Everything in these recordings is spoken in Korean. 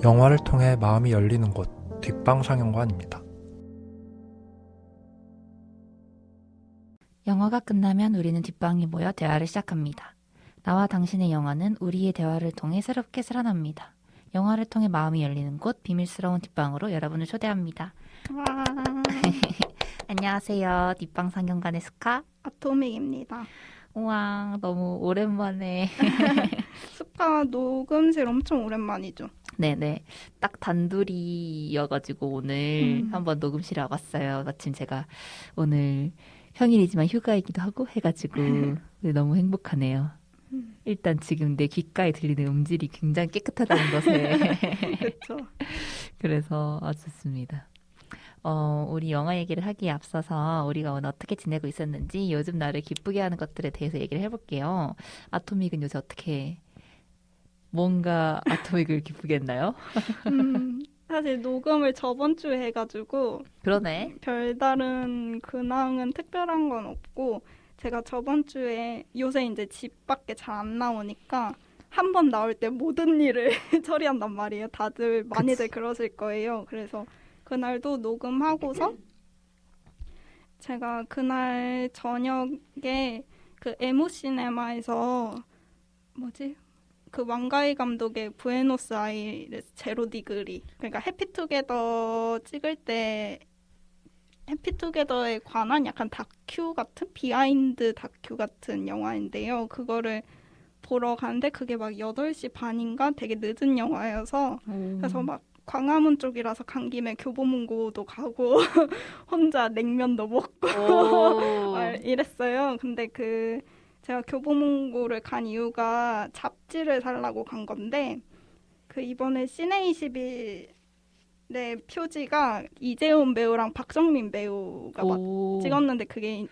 영화를 통해 마음이 열리는 곳, 뒷방상영관입니다. 영화가 끝나면 우리는 뒷방에 모여 대화를 시작합니다. 나와 당신의 영화는 우리의 대화를 통해 새롭게 살아납니다. 영화를 통해 마음이 열리는 곳, 비밀스러운 뒷방으로 여러분을 초대합니다. 안녕하세요. 뒷방 상영관의 스카 아토믹입니다. 우와, 너무 오랜만에. 스카 녹음실 엄청 오랜만이죠. 네네. 딱 단둘이여가지고 오늘 한번 녹음실에 와봤어요. 마침 제가 오늘 평일이지만 휴가이기도 하고 해가지고 너무 행복하네요. 일단 지금 내 귓가에 들리는 음질이 굉장히 깨끗하다는 것에 그렇죠. 그래서 아주 좋습니다. 우리 영화 얘기를 하기에 앞서서 우리가 오늘 어떻게 지내고 있었는지 요즘 나를 기쁘게 하는 것들에 대해서 얘기를 해볼게요. 아토믹은 요새 어떻게 뭔가 아토믹을 기쁘게 했나요? 사실 녹음을 저번 주에 해가지고 그러네. 별다른 근황은 특별한 건 없고 제가 저번 주에 요새 이제 집 밖에 잘 안 나오니까 한 번 나올 때 모든 일을 처리한단 말이에요. 다들 많이들 그러실 거예요. 그래서 그날도 녹음하고서 제가 그날 저녁에 그 에모시네마에서 그 왕가희 감독의 부에노스 아이레스 제로 디그리, 그러니까 해피투게더 찍을 때 해피투게더에 관한 약간 다큐 같은 비하인드 다큐 같은 영화인데요. 그거를 보러 갔는데 그게 막 8시 반인가 되게 늦은 영화여서 그래서 막 광화문 쪽이라서 간 김에 교보문고도 가고 혼자 냉면도 먹고 이랬어요. 근데 제가 교보문고를 간 이유가 잡지를 사려고 간 건데 그 이번에 시네21의 표지가 이재훈 배우랑 박정민 배우가 찍었는데 그게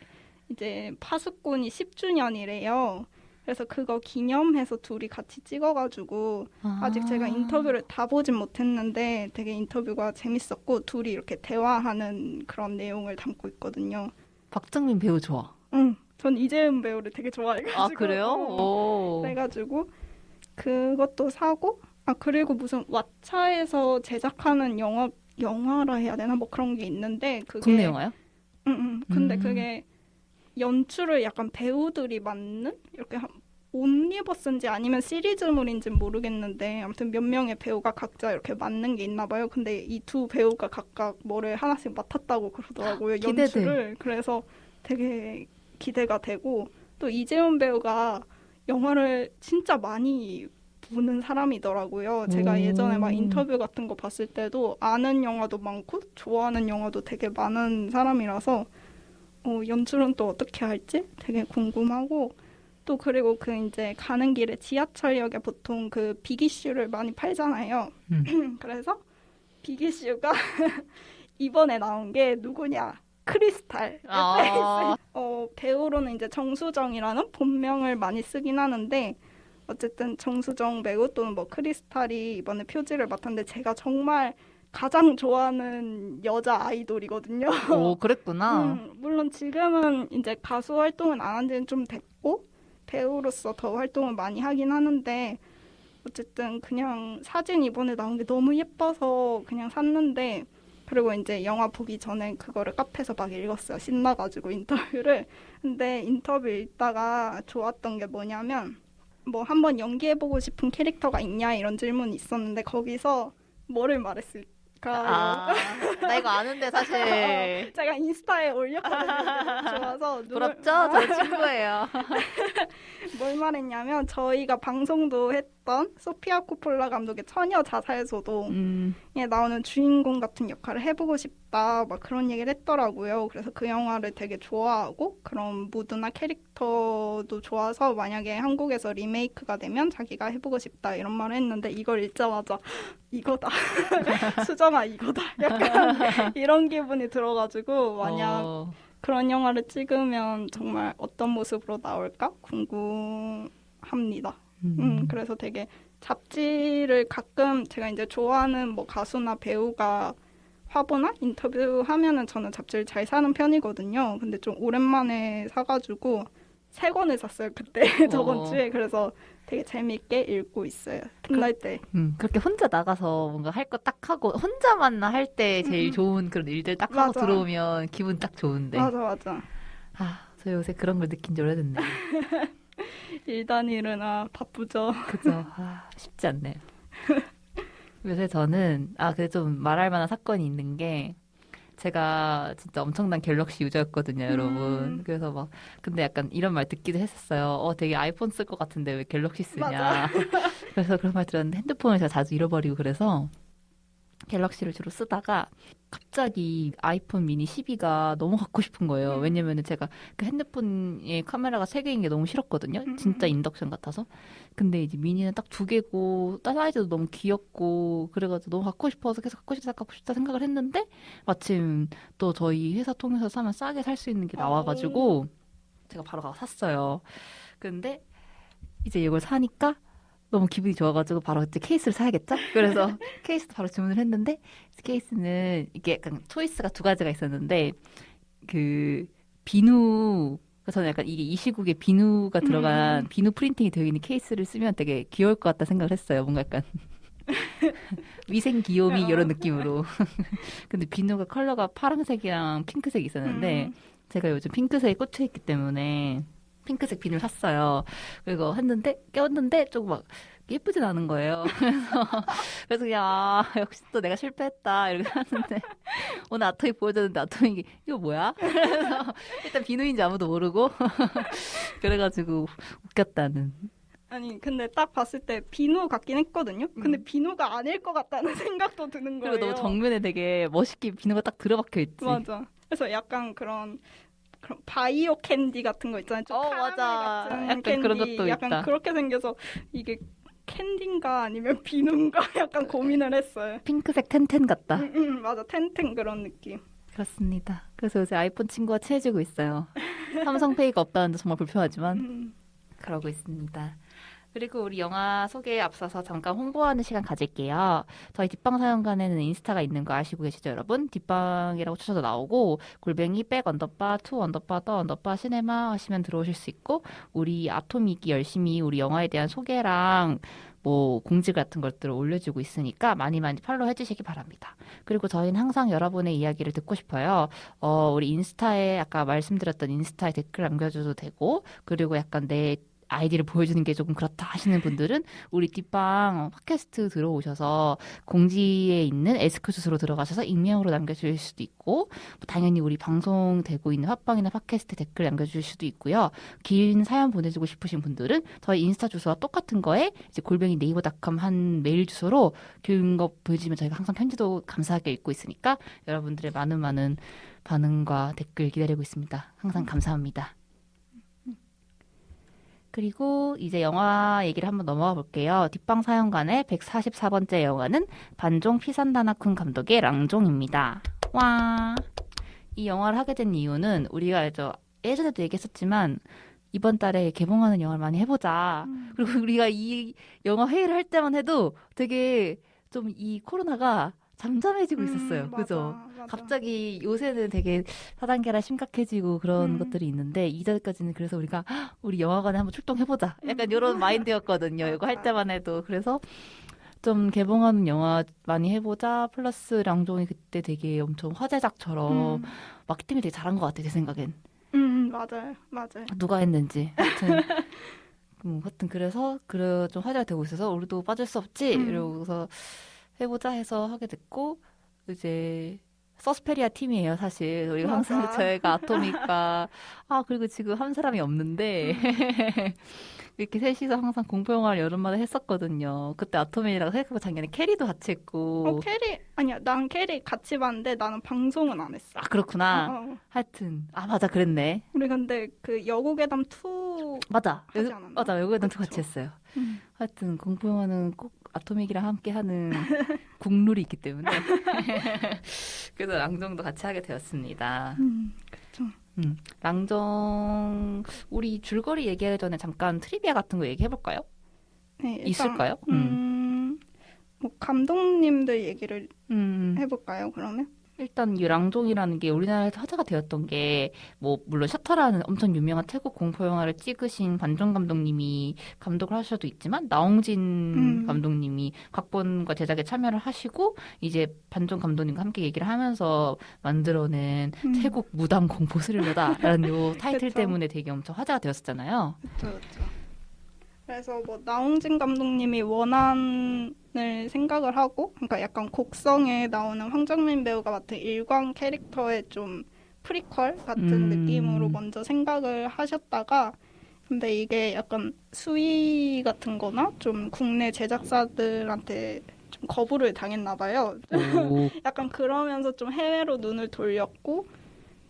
이제 파수꾼이 10주년이래요. 그래서 그거 기념해서 둘이 같이 찍어가지고 아직 제가 인터뷰를 다 보진 못했는데 되게 인터뷰가 재밌었고 둘이 이렇게 대화하는 그런 내용을 담고 있거든요. 박정민 배우 좋아. 응, 전 이재훈 배우를 되게 좋아해가지고. 아, 그래요? 그래가지고 그것도 사고 그리고 무슨 왓챠에서 제작하는 영화라 해야 되나 뭐 그런 게 있는데 그게 국내 영화요? 근데 그게 연출을 약간 배우들이 맡는 이렇게 옴니버스인지 아니면 시리즈물인지는 모르겠는데 아무튼 몇 명의 배우가 각자 이렇게 맡는 게 있나 봐요. 근데 이 두 배우가 각각 뭐를 하나씩 맡았다고 그러더라고요. 연출을. 그래서 되게 기대가 되고 또 이재훈 배우가 영화를 진짜 많이 보는 사람이더라고요. 제가 예전에 막 인터뷰 같은 거 봤을 때도 아는 영화도 많고 좋아하는 영화도 되게 많은 사람이라서 연출은 또 어떻게 할지 되게 궁금하고 또 그리고 이제 가는 길에 지하철역에 보통 그 비기슈를 많이 팔잖아요. 그래서 비기슈가 이번에 나온 게 누구냐? 크리스탈. 배우로는 이제 정수정이라는 본명을 많이 쓰긴 하는데 어쨌든 정수정 배우 또는 뭐 크리스탈이 이번에 표지를 맡았는데 제가 정말 가장 좋아하는 여자 아이돌이거든요. 오, 그랬구나. 물론 지금은 이제 가수 활동은 안 한 지는 좀 됐고 배우로서 더 활동을 많이 하긴 하는데 어쨌든 그냥 사진 이번에 나온 게 너무 예뻐서 그냥 샀는데 그리고 이제 영화 보기 전에 그거를 카페에서 막 읽었어요. 신나가지고 인터뷰를. 근데 인터뷰 읽다가 좋았던 게 뭐냐면 뭐 한번 연기해보고 싶은 캐릭터가 있냐 이런 질문이 있었는데 거기서 뭐를 말했을까? 나 이거 아는데 사실. 제가 인스타에 올렸거든요. 좋아서 부럽죠? 저 친구예요. 뭘 말했냐면 저희가 방송도 했던 소피아 코폴라 감독의 처녀 자살소도 에 나오는 주인공 같은 역할을 해보고 싶다 막 그런 얘기를 했더라고요. 그래서 그 영화를 되게 좋아하고 그런 무드나 캐릭터도 좋아서 만약에 한국에서 리메이크가 되면 자기가 해보고 싶다 이런 말을 했는데 이걸 읽자마자 이거다. 수정아 이거다. 약간 이런 기분이 들어가지고 만약 그런 영화를 찍으면 정말 어떤 모습으로 나올까 궁금합니다. 그래서 되게 잡지를 가끔 제가 이제 좋아하는 뭐 가수나 배우가 화보나 인터뷰하면은 저는 잡지를 잘 사는 편이거든요. 근데 좀 오랜만에 사가지고 세 권을 샀어요. 그때 저번 주에. 그래서 되게 재밌게 읽고 있어요. 틈날 때. 그렇게 혼자 나가서 뭔가 할 거 딱 하고 혼자만 할 때 제일 좋은 그런 일들 딱 하고 맞아. 들어오면 기분 딱 좋은데. 맞아. 저 요새 그런 걸 느낀 지 오래됐네. 일단일은 바쁘죠. 그죠. 쉽지 않네요. 요새 저는 근데 좀 말할 만한 사건이 있는 게 제가 진짜 엄청난 갤럭시 유저였거든요, 여러분. 그래서 막 근데 약간 이런 말 듣기도 했었어요. 되게 아이폰 쓸 것 같은데 왜 갤럭시 쓰냐. 맞아. 그래서 그런 말 들었는데 핸드폰을 제가 자주 잃어버리고 그래서 갤럭시를 주로 쓰다가 갑자기 아이폰 미니 12가 너무 갖고 싶은 거예요. 왜냐면은 제가 그 핸드폰에 카메라가 3개인 게 너무 싫었거든요. 진짜 인덕션 같아서. 근데 이제 미니는 딱 2개고 사이즈도 너무 귀엽고 그래가지고 너무 갖고 싶어서 계속 갖고 싶다 생각을 했는데 마침 또 저희 회사 통해서 사면 싸게 살 수 있는 게 나와가지고 제가 바로 가서 샀어요. 근데 이제 이걸 사니까 너무 기분이 좋아가지고 바로 이제 케이스를 사야겠죠? 그래서 케이스도 바로 주문을 했는데 케이스는 이게 약간 초이스가 2가지가 있었는데 그 비누 저는 약간 이게 이 시국에 비누가 들어간 비누 프린팅이 되어 있는 케이스를 쓰면 되게 귀여울 것 같다 생각을 했어요. 뭔가 약간 위생 귀요미 이런 느낌으로. 근데 비누가 컬러가 파란색이랑 핑크색이 있었는데 제가 요즘 핑크색에 꽂혀 있기 때문에 핑크색 비누를 샀어요. 그리고 꼈는데 조금 막 예쁘진 않은 거예요. 그래서 그냥 역시 또 내가 실패했다 이렇게 하는데 오늘 아토미 보여줬는데 아토미 이거 뭐야? 그래서 일단 비누인지 아무도 모르고 그래가지고 웃겼다는. 아니 근데 딱 봤을 때 비누 같긴 했거든요. 근데 비누가 아닐 것 같다는 생각도 드는 거예요. 그리고 너무 정면에 되게 멋있게 비누가 딱 들어박혀 있지. 맞아. 그래서 약간 그런 바이오 캔디 같은 거 있잖아요. 좀 카라멜 맞아. 같은 약간 캔디. 그런 것도 약간 있다. 그렇게 생겨서 이게 캔디인가 아니면 비누인가 약간 고민을 했어요. 핑크색 텐텐 같다. 맞아. 텐텐 그런 느낌. 그렇습니다. 그래서 요새 아이폰 친구가 친해지고 있어요. 삼성페이가 없다는데 정말 불편하지만 그러고 있습니다. 그리고 우리 영화 소개에 앞서서 잠깐 홍보하는 시간 가질게요. 저희 뒷방사연관에는 인스타가 있는 거 아시고 계시죠, 여러분? 뒷방이라고 쳐서 나오고 골뱅이 백 언더바 투 언더바 더 언더바 시네마 하시면 들어오실 수 있고 우리 아토믹이 열심히 우리 영화에 대한 소개랑 뭐 공지 같은 것들을 올려주고 있으니까 많이 팔로우 해주시기 바랍니다. 그리고 저희는 항상 여러분의 이야기를 듣고 싶어요. 우리 인스타에 아까 말씀드렸던 인스타에 댓글 남겨줘도 되고 그리고 약간 내 아이디를 보여주는 게 조금 그렇다 하시는 분들은 우리 뒷방 팟캐스트 들어오셔서 공지에 있는 에스크슛으로 들어가셔서 익명으로 남겨주실 수도 있고 당연히 우리 방송되고 있는 팟빵이나 팟캐스트 댓글 남겨주실 수도 있고요. 긴 사연 보내주고 싶으신 분들은 저희 인스타 주소와 똑같은 거에 이제 골뱅이 네이버닷컴 한 메일 주소로 긴 거 보여주시면 저희가 항상 편지도 감사하게 읽고 있으니까 여러분들의 많은 반응과 댓글 기다리고 있습니다. 항상 감사합니다. 그리고 이제 영화 얘기를 한번 넘어가 볼게요. 뒷방 사연관의 144번째 영화는 반종 피산다나쿤 감독의 랑종입니다. 와, 이 영화를 하게 된 이유는 우리가 예전에도 얘기했었지만 이번 달에 개봉하는 영화를 많이 해보자. 그리고 우리가 이 영화 회의를 할 때만 해도 되게 좀 이 코로나가 잠잠해지고 있었어요. 그죠? 맞아. 갑자기 요새는 되게 4단계라 심각해지고 그런 것들이 있는데 이전까지는 그래서 우리가 우리 영화관에 한번 출동해보자. 약간 이런 마인드였거든요. 이거 할 때만 해도. 그래서 좀 개봉하는 영화 많이 해보자. 플러스 랑종이 그때 되게 엄청 화제작처럼 마케팅을 되게 잘한 것 같아요. 제 생각엔. 맞아요. 누가 했는지. 하여튼 그래서 좀 화제가 되고 있어서 우리도 빠질 수 없지. 이러고서 해보자 해서 하게 됐고 이제 서스페리아 팀이에요 사실. 우리가 항상 저희가 아토미과 그리고 지금 한 사람이 없는데 이렇게 셋이서 항상 공포 영화를 여름마다 했었거든요. 그때 아토미라고 생각해보면 작년에 캐리도 같이 했고. 캐리 아니야. 난 캐리 같이 봤는데 나는 방송은 안 했어. 그렇구나. 하여튼 맞아 그랬네. 우리 근데 그 여고괴담 2 맞아. 하지 않았나? 맞아 여고괴담 2 같이 했어요. 하여튼 공포 영화는 꼭 아토믹이랑 함께 하는 국룰이 있기 때문에 그래서 랑종도 같이 하게 되었습니다. 그렇죠. 랑종 우리 줄거리 얘기하기 전에 잠깐 트리비아 같은 거 얘기해볼까요? 네, 일단, 있을까요? 뭐 감독님들 얘기를 해볼까요? 그러면 일단 유랑종이라는 게 우리나라에서 화제가 되었던 게 뭐 물론 셔터라는 엄청 유명한 태국 공포 영화를 찍으신 반종 감독님이 감독을 하셔도 있지만 나홍진 감독님이 각본과 제작에 참여를 하시고 이제 반종 감독님과 함께 얘기를 하면서 만들어낸 태국 무당 공포 스릴러다라는 요 타이틀 그쵸. 때문에 되게 엄청 화제가 되었었잖아요. 그렇죠. 그래서 뭐 나홍진 감독님이 원한을 생각을 하고, 그러니까 약간 곡성에 나오는 황정민 배우가 맡은 일광 캐릭터의 좀 프리퀄 같은 느낌으로 먼저 생각을 하셨다가, 근데 이게 약간 수위 같은 거나 좀 국내 제작사들한테 좀 거부를 당했나 봐요. 오. 약간 그러면서 좀 해외로 눈을 돌렸고,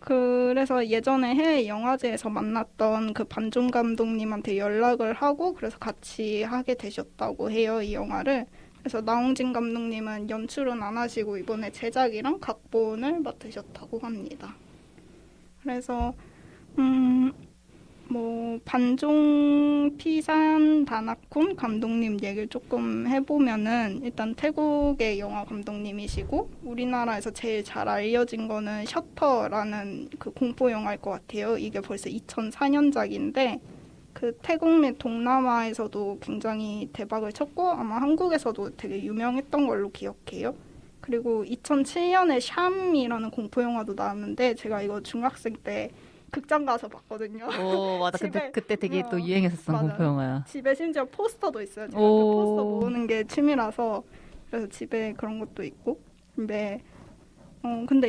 그래서 예전에 해외 영화제에서 만났던 그 반종 감독님한테 연락을 하고 그래서 같이 하게 되셨다고 해요, 이 영화를. 그래서 나홍진 감독님은 연출은 안 하시고 이번에 제작이랑 각본을 맡으셨다고 합니다. 그래서 뭐 반종 피산 다나쿰 감독님 얘기를 조금 해보면은 일단 태국의 영화 감독님이시고 우리나라에서 제일 잘 알려진 거는 셔터라는 그 공포 영화일 것 같아요. 이게 벌써 2004년작인데 그 태국 및 동남아에서도 굉장히 대박을 쳤고 아마 한국에서도 되게 유명했던 걸로 기억해요. 그리고 2007년에 샴이라는 공포 영화도 나왔는데 제가 이거 중학생 때 극장 가서 봤거든요. 오, 맞아. 그때 되게 또 유행했었던 맞아요. 공포 영화야. 집에 심지어 포스터도 있어요. 제가 그 오. 포스터 모으는 게 취미라서 그래서 집에 그런 것도 있고. 근데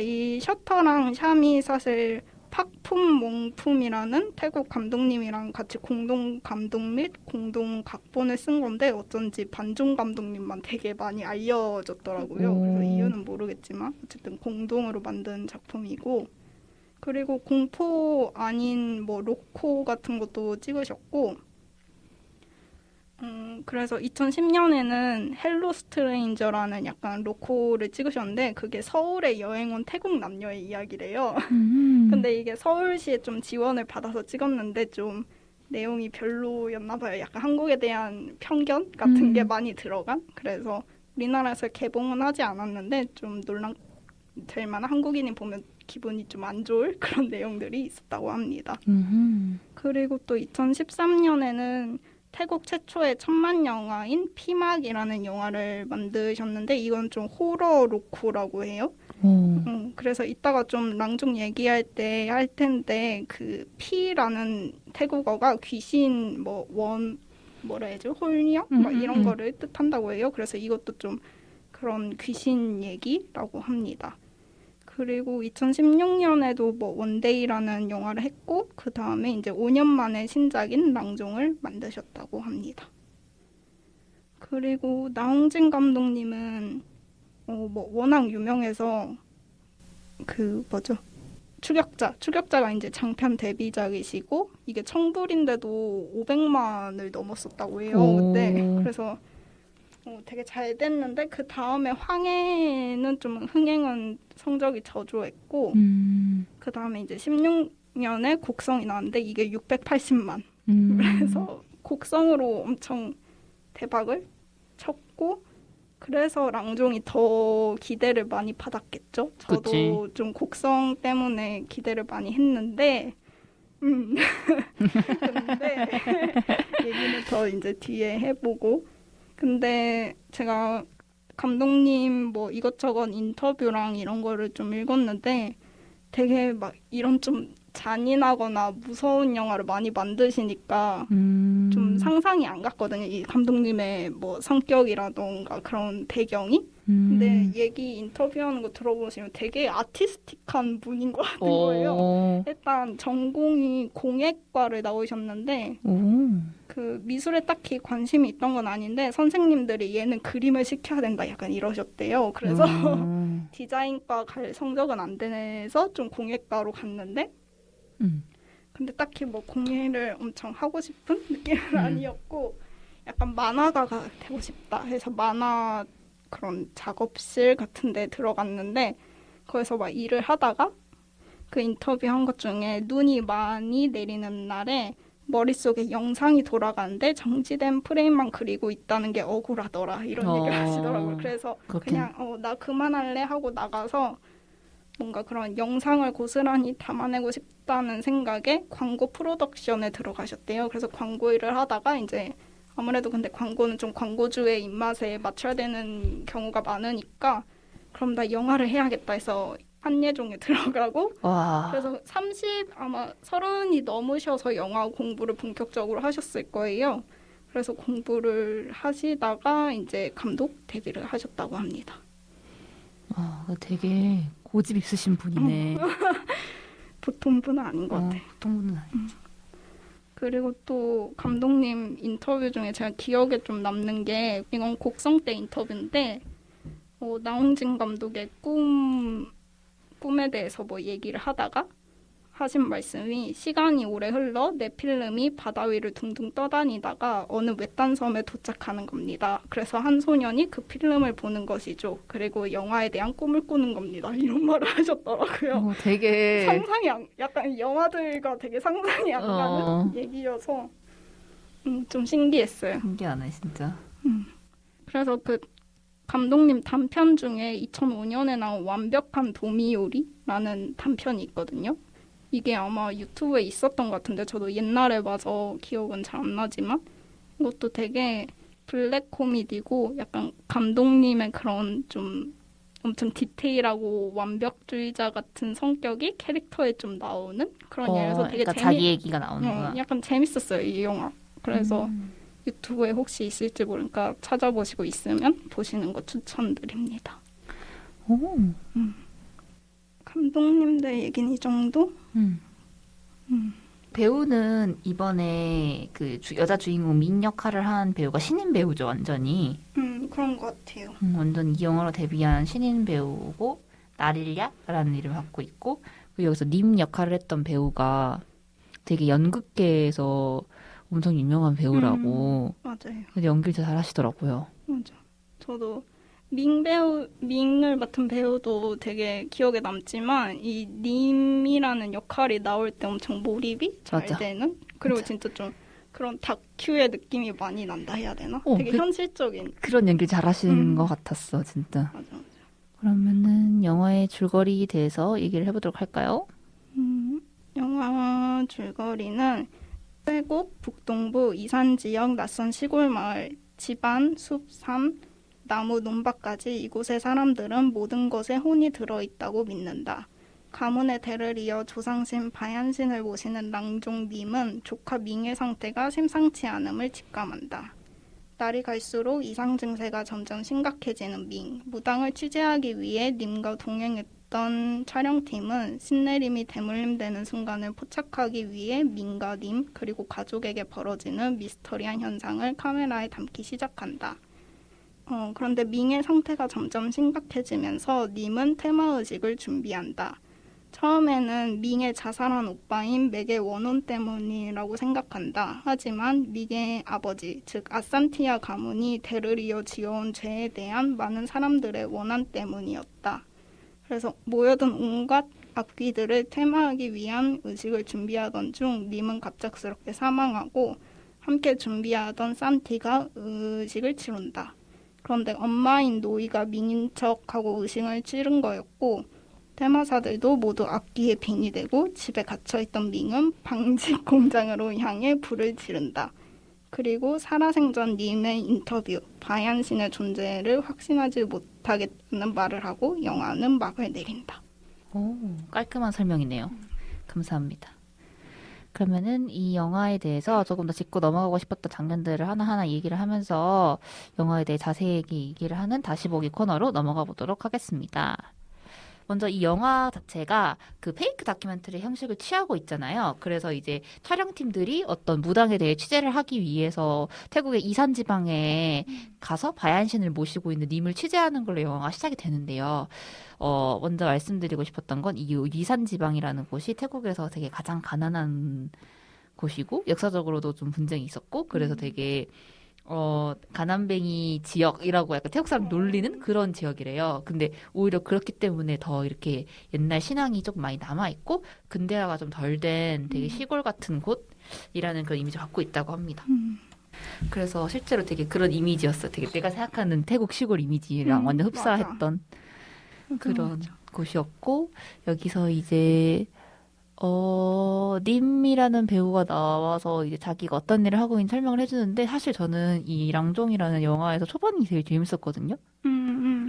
이 셔터랑 샴이 사실 팍품 몽품이라는 태국 감독님이랑 같이 공동 감독 및 공동 각본을 쓴 건데 어쩐지 반종 감독님만 되게 많이 알려졌더라고요. 그래서 이유는 모르겠지만 어쨌든 공동으로 만든 작품이고 그리고 공포 아닌 뭐 로코 같은 것도 찍으셨고 그래서 2010년에는 헬로 스트레인저라는 약간 로코를 찍으셨는데 그게 서울에 여행 온 태국 남녀의 이야기래요. 근데 이게 서울시에 좀 지원을 받아서 찍었는데 좀 내용이 별로였나 봐요. 약간 한국에 대한 편견 같은 게 많이 들어간. 그래서 우리나라에서 개봉은 하지 않았는데 좀 논란될 만한 한국인이 보면 기분이 좀 안 좋을 그런 내용들이 있었다고 합니다. 그리고 또 2013년에는 태국 최초의 천만 영화인 피막이라는 영화를 만드셨는데 이건 좀 호러 로코라고 해요. 그래서 이따가 좀 랑종 얘기할 때 할 텐데 그 피라는 태국어가 귀신 뭐라 해야죠? 홀령? 막 이런 거를 뜻한다고 해요. 그래서 이것도 좀 그런 귀신 얘기라고 합니다. 그리고 2016년에도 뭐 원데이라는 영화를 했고 그 다음에 이제 5년 만에 신작인 랑종을 만드셨다고 합니다. 그리고 나홍진 감독님은 뭐 워낙 유명해서 그 뭐죠? 추격자가 이제 장편 데뷔작이시고 이게 청불인데도 500만을 넘었었다고 해요. 그때 그래서 되게 잘 됐는데 그 다음에 황해는 좀 흥행은 성적이 저조했고 그 다음에 이제 16년에 곡성이 나왔는데 이게 680만 그래서 곡성으로 엄청 대박을 쳤고 그래서 랑종이 더 기대를 많이 받았겠죠. 저도 그치. 좀 곡성 때문에 기대를 많이 했는데 근데 얘기는 더 이제 뒤에 해보고 근데 제가 감독님 뭐 이것저것 인터뷰랑 이런 거를 좀 읽었는데 되게 막 이런 좀 잔인하거나 무서운 영화를 많이 만드시니까 좀 상상이 안 갔거든요. 이 감독님의 뭐 성격이라던가 그런 배경이. 근데 얘기 인터뷰하는 거 들어보시면 되게 아티스틱한 분인 것 같은 거예요. 일단 전공이 공예과를 나오셨는데 그 미술에 딱히 관심이 있던 건 아닌데 선생님들이 얘는 그림을 시켜야 된다 약간 이러셨대요. 그래서 디자인과 갈 성적은 안 돼서 좀 공예과로 갔는데 근데 딱히 뭐 공예를 엄청 하고 싶은 느낌은 아니었고 약간 만화가가 되고 싶다 해서 만화 그런 작업실 같은 데 들어갔는데 거기서 막 일을 하다가 그 인터뷰 한 것 중에 눈이 많이 내리는 날에 머릿속에 영상이 돌아가는데 정지된 프레임만 그리고 있다는 게 억울하더라 이런 얘기를 하시더라고요. 그래서 그렇게. 그냥 나 그만할래 하고 나가서 뭔가 그런 영상을 고스란히 담아내고 싶다는 생각에 광고 프로덕션에 들어가셨대요. 그래서 광고 일을 하다가 이제 아무래도 근데 광고는 좀 광고주의 입맛에 맞춰야 되는 경우가 많으니까 그럼 나 영화를 해야겠다 해서 한예종에 들어가고 와. 그래서 아마 30이 넘으셔서 영화 공부를 본격적으로 하셨을 거예요. 그래서 공부를 하시다가 이제 감독 데뷔를 하셨다고 합니다. 되게 고집 있으신 분이네. 보통 분은 아닌 것 같아요. 보통 분은 아니지. 그리고 또 감독님 인터뷰 중에 제가 기억에 좀 남는 게 이건 곡성 때 인터뷰인데 나홍진 감독의 꿈에 대해서 뭐 얘기를 하다가 하신 말씀이 시간이 오래 흘러 내 필름이 바다 위를 둥둥 떠다니다가 어느 외딴 섬에 도착하는 겁니다. 그래서 한 소년이 그 필름을 보는 것이죠. 그리고 영화에 대한 꿈을 꾸는 겁니다. 이런 말을 하셨더라고요. 되게 약간 영화들과 되게 상상이 안 가는 얘기여서 좀 신기했어요. 신기하네 진짜. 그래서 그 감독님 단편 중에 2005년에 나온 완벽한 도미요리라는 단편이 있거든요. 이게 아마 유튜브에 있었던 것 같은데 저도 옛날에 봐서 기억은 잘 안 나지만 이것도 되게 블랙 코미디고 약간 감독님의 그런 좀 엄청 디테일하고 완벽주의자 같은 성격이 캐릭터에 좀 나오는 그런 예라서 되게 그러니까 자기 얘기가 나오는구나. 약간 재밌었어요, 이 영화. 그래서 유튜브에 혹시 있을지 모르니까 찾아보시고 있으면 보시는 거 추천드립니다. 오. 감독님들 얘기는 이 정도? 배우는 이번에 그 여자 주인공 민 역할을 한 배우가 신인 배우죠, 완전히. 그런 것 같아요. 완전 이 영화로 데뷔한 신인 배우고 나릴야라는 이름을 갖고 있고 그리고 여기서 님 역할을 했던 배우가 되게 연극계에서 엄청 유명한 배우라고. 맞아요. 근데 연기를 잘 하시더라고요. 맞아. 저도 밍을 맡은 배우도 되게 기억에 남지만 이 님이라는 역할이 나올 때 엄청 몰입이 잘 맞아. 되는 그리고 맞아. 진짜 좀 그런 다큐의 느낌이 많이 난다 해야 되나? 되게 현실적인 그런 연기 잘 하시는 것 같았어, 진짜. 맞아. 그러면은 영화의 줄거리에 대해서 얘기를 해보도록 할까요? 영화 줄거리는 태국 북동부 이산 지역 낯선 시골 마을 집안, 숲, 산, 나무, 논밭까지 이곳의 사람들은 모든 것에 혼이 들어있다고 믿는다. 가문의 대를 이어 조상신 바얀신을 모시는 랑종님은 조카 밍의 상태가 심상치 않음을 직감한다. 날이 갈수록 이상 증세가 점점 심각해지는 밍. 무당을 취재하기 위해 님과 동행했던 촬영팀은 신내림이 대물림되는 순간을 포착하기 위해 밍과 님 그리고 가족에게 벌어지는 미스터리한 현상을 카메라에 담기 시작한다. 그런데 밍의 상태가 점점 심각해지면서 님은 테마의식을 준비한다. 처음에는 밍의 자살한 오빠인 맥의 원혼 때문이라고 생각한다. 하지만 밍의 아버지, 즉 아산티아 가문이 대를 이어 지어온 죄에 대한 많은 사람들의 원한 때문이었다. 그래서 모여든 온갖 악귀들을 테마하기 위한 의식을 준비하던 중 님은 갑작스럽게 사망하고 함께 준비하던 산티가 의식을 치룬다. 그런데 엄마인 노이가 밍인 척하고 의식을 치른 거였고 테마사들도 모두 악기에 빙이 되고 집에 갇혀있던 밍은 방직 공장으로 향해 불을 지른다. 그리고 살아생전 님의 인터뷰, 바얀신의 존재를 확신하지 못하겠다는 말을 하고 영화는 막을 내린다. 오, 깔끔한 설명이네요. 감사합니다. 그러면은 이 영화에 대해서 조금 더 짚고 넘어가고 싶었던 장면들을 하나하나 얘기를 하면서 영화에 대해 자세히 얘기를 하는 다시 보기 코너로 넘어가 보도록 하겠습니다. 먼저 이 영화 자체가 그 페이크 다큐멘터리 형식을 취하고 있잖아요. 그래서 이제 촬영팀들이 어떤 무당에 대해 취재를 하기 위해서 태국의 이산 지방에 가서 바얀신을 모시고 있는 님을 취재하는 걸로 영화가 시작이 되는데요. 먼저 말씀드리고 싶었던 건 이 이산 지방이라는 곳이 태국에서 되게 가장 가난한 곳이고 역사적으로도 좀 분쟁이 있었고 그래서 되게 가난뱅이 지역이라고 약간 태국 사람 놀리는 그런 지역이래요. 근데 오히려 그렇기 때문에 더 이렇게 옛날 신앙이 조금 많이 남아있고 근대화가 좀 덜 된 되게 시골 같은 곳이라는 그런 이미지를 갖고 있다고 합니다. 그래서 실제로 되게 그런 이미지였어요. 되게 내가 생각하는 태국 시골 이미지랑 완전 흡사했던 그런 곳이었고 여기서 이제 님이라는 배우가 나와서 이제 자기가 어떤 일을 하고 있는지 설명을 해주는데 사실 저는 이 랑종이라는 영화에서 초반이 되게 재밌었거든요.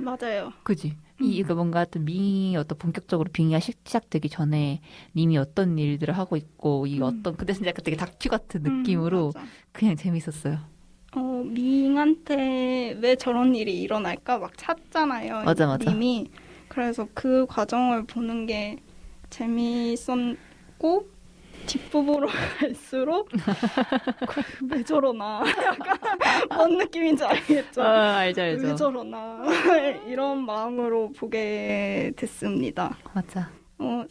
맞아요. 그지? 이거 뭔가 어떤 밍이 어떤 본격적으로 빙의가 시작되기 전에 님이 어떤 일들을 하고 있고 이 어떤 근데 진짜 약간 되게 다큐 같은 느낌으로 맞아. 그냥 재밌었어요. 밍한테 왜 저런 일이 일어날까 막 찾잖아요. 맞아. 님이. 그래서 그 과정을 보는 게 재밌었고 뒷부분으로 갈수록 왜 저러나 약간 뭔 느낌인지 알겠죠? 알죠. 왜 저러나 이런 마음으로 보게 됐습니다. 맞아.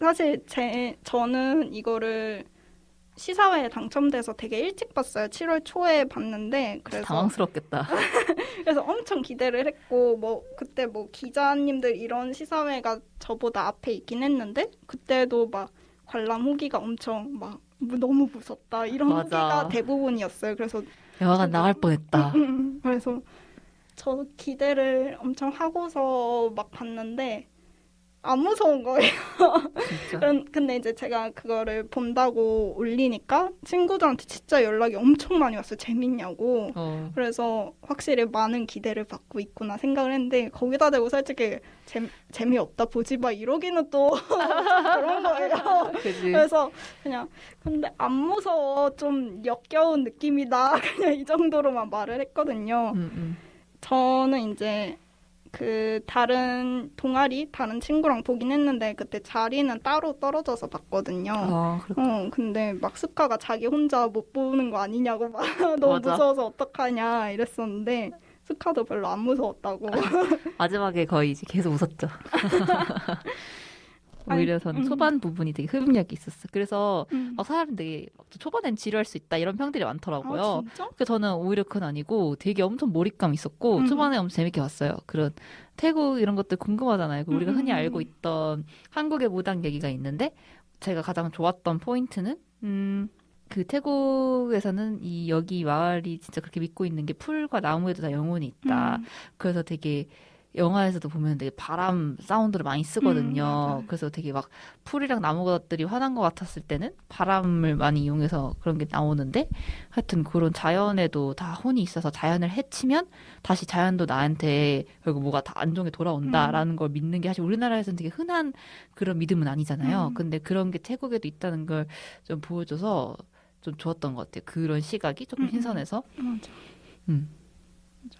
사실 저는 이거를 시사회에 당첨돼서 되게 일찍 봤어요. 7월 초에 봤는데 그래서 당황스럽겠다. 그래서 엄청 기대를 했고 그때 기자님들 이런 시사회가 저보다 앞에 있긴 했는데 그때도 막 관람 후기가 엄청 막 너무 무섭다 이런 맞아. 후기가 대부분이었어요. 그래서 영화관 나갈 뻔했다. 그래서 저 기대를 엄청 하고서 막 봤는데 안 무서운 거예요. 진짜. 근데 이제 제가 그거를 본다고 올리니까 친구들한테 진짜 연락이 엄청 많이 왔어요. 재밌냐고. 그래서 확실히 많은 기대를 받고 있구나 생각을 했는데 거기다 대고 솔직히 재미없다 보지 마 이러기는 또 그런 거예요. 그지. 그래서 그냥 근데 안 무서워 좀 역겨운 느낌이다 그냥 이 정도로만 말을 했거든요. 저는 이제 그 다른 친구랑 보긴 했는데 그때 자리는 따로 떨어져서 봤거든요. 근데 막 스카가 자기 혼자 못 보는 거 아니냐고 막 너무 맞아. 무서워서 어떡하냐 이랬었는데 스카도 별로 안 무서웠다고. 마지막에 거의 이제 계속 웃었죠. 오히려 전 초반 부분이 되게 흡입력이 있었어. 그래서 막 사람들이 초반엔 지루할 수 있다 이런 평들이 많더라고요. 아, 진짜? 그래서 저는 오히려 그건 아니고 되게 엄청 몰입감 있었고 초반에 엄청 재밌게 봤어요. 그런 태국 이런 것들 궁금하잖아요. 우리가 흔히 알고 있던 한국의 무당 얘기가 있는데 제가 가장 좋았던 포인트는 그 태국에서는 여기 마을이 진짜 그렇게 믿고 있는 게 풀과 나무에도 다 영혼이 있다. 그래서 되게 영화에서도 보면 되게 바람 사운드를 많이 쓰거든요. 그래서 되게 막 풀이랑 나무 것들이 화난 것 같았을 때는 바람을 많이 이용해서 그런 게 나오는데 하여튼 그런 자연에도 다 혼이 있어서 자연을 해치면 다시 자연도 나한테 결국 뭐가 다 안정에 돌아온다라는 걸 믿는 게 사실 우리나라에서는 되게 흔한 그런 믿음은 아니잖아요. 근데 그런 게 태국에도 있다는 걸 좀 보여줘서 좀 좋았던 것 같아요. 그런 시각이 조금 신선해서. 맞아.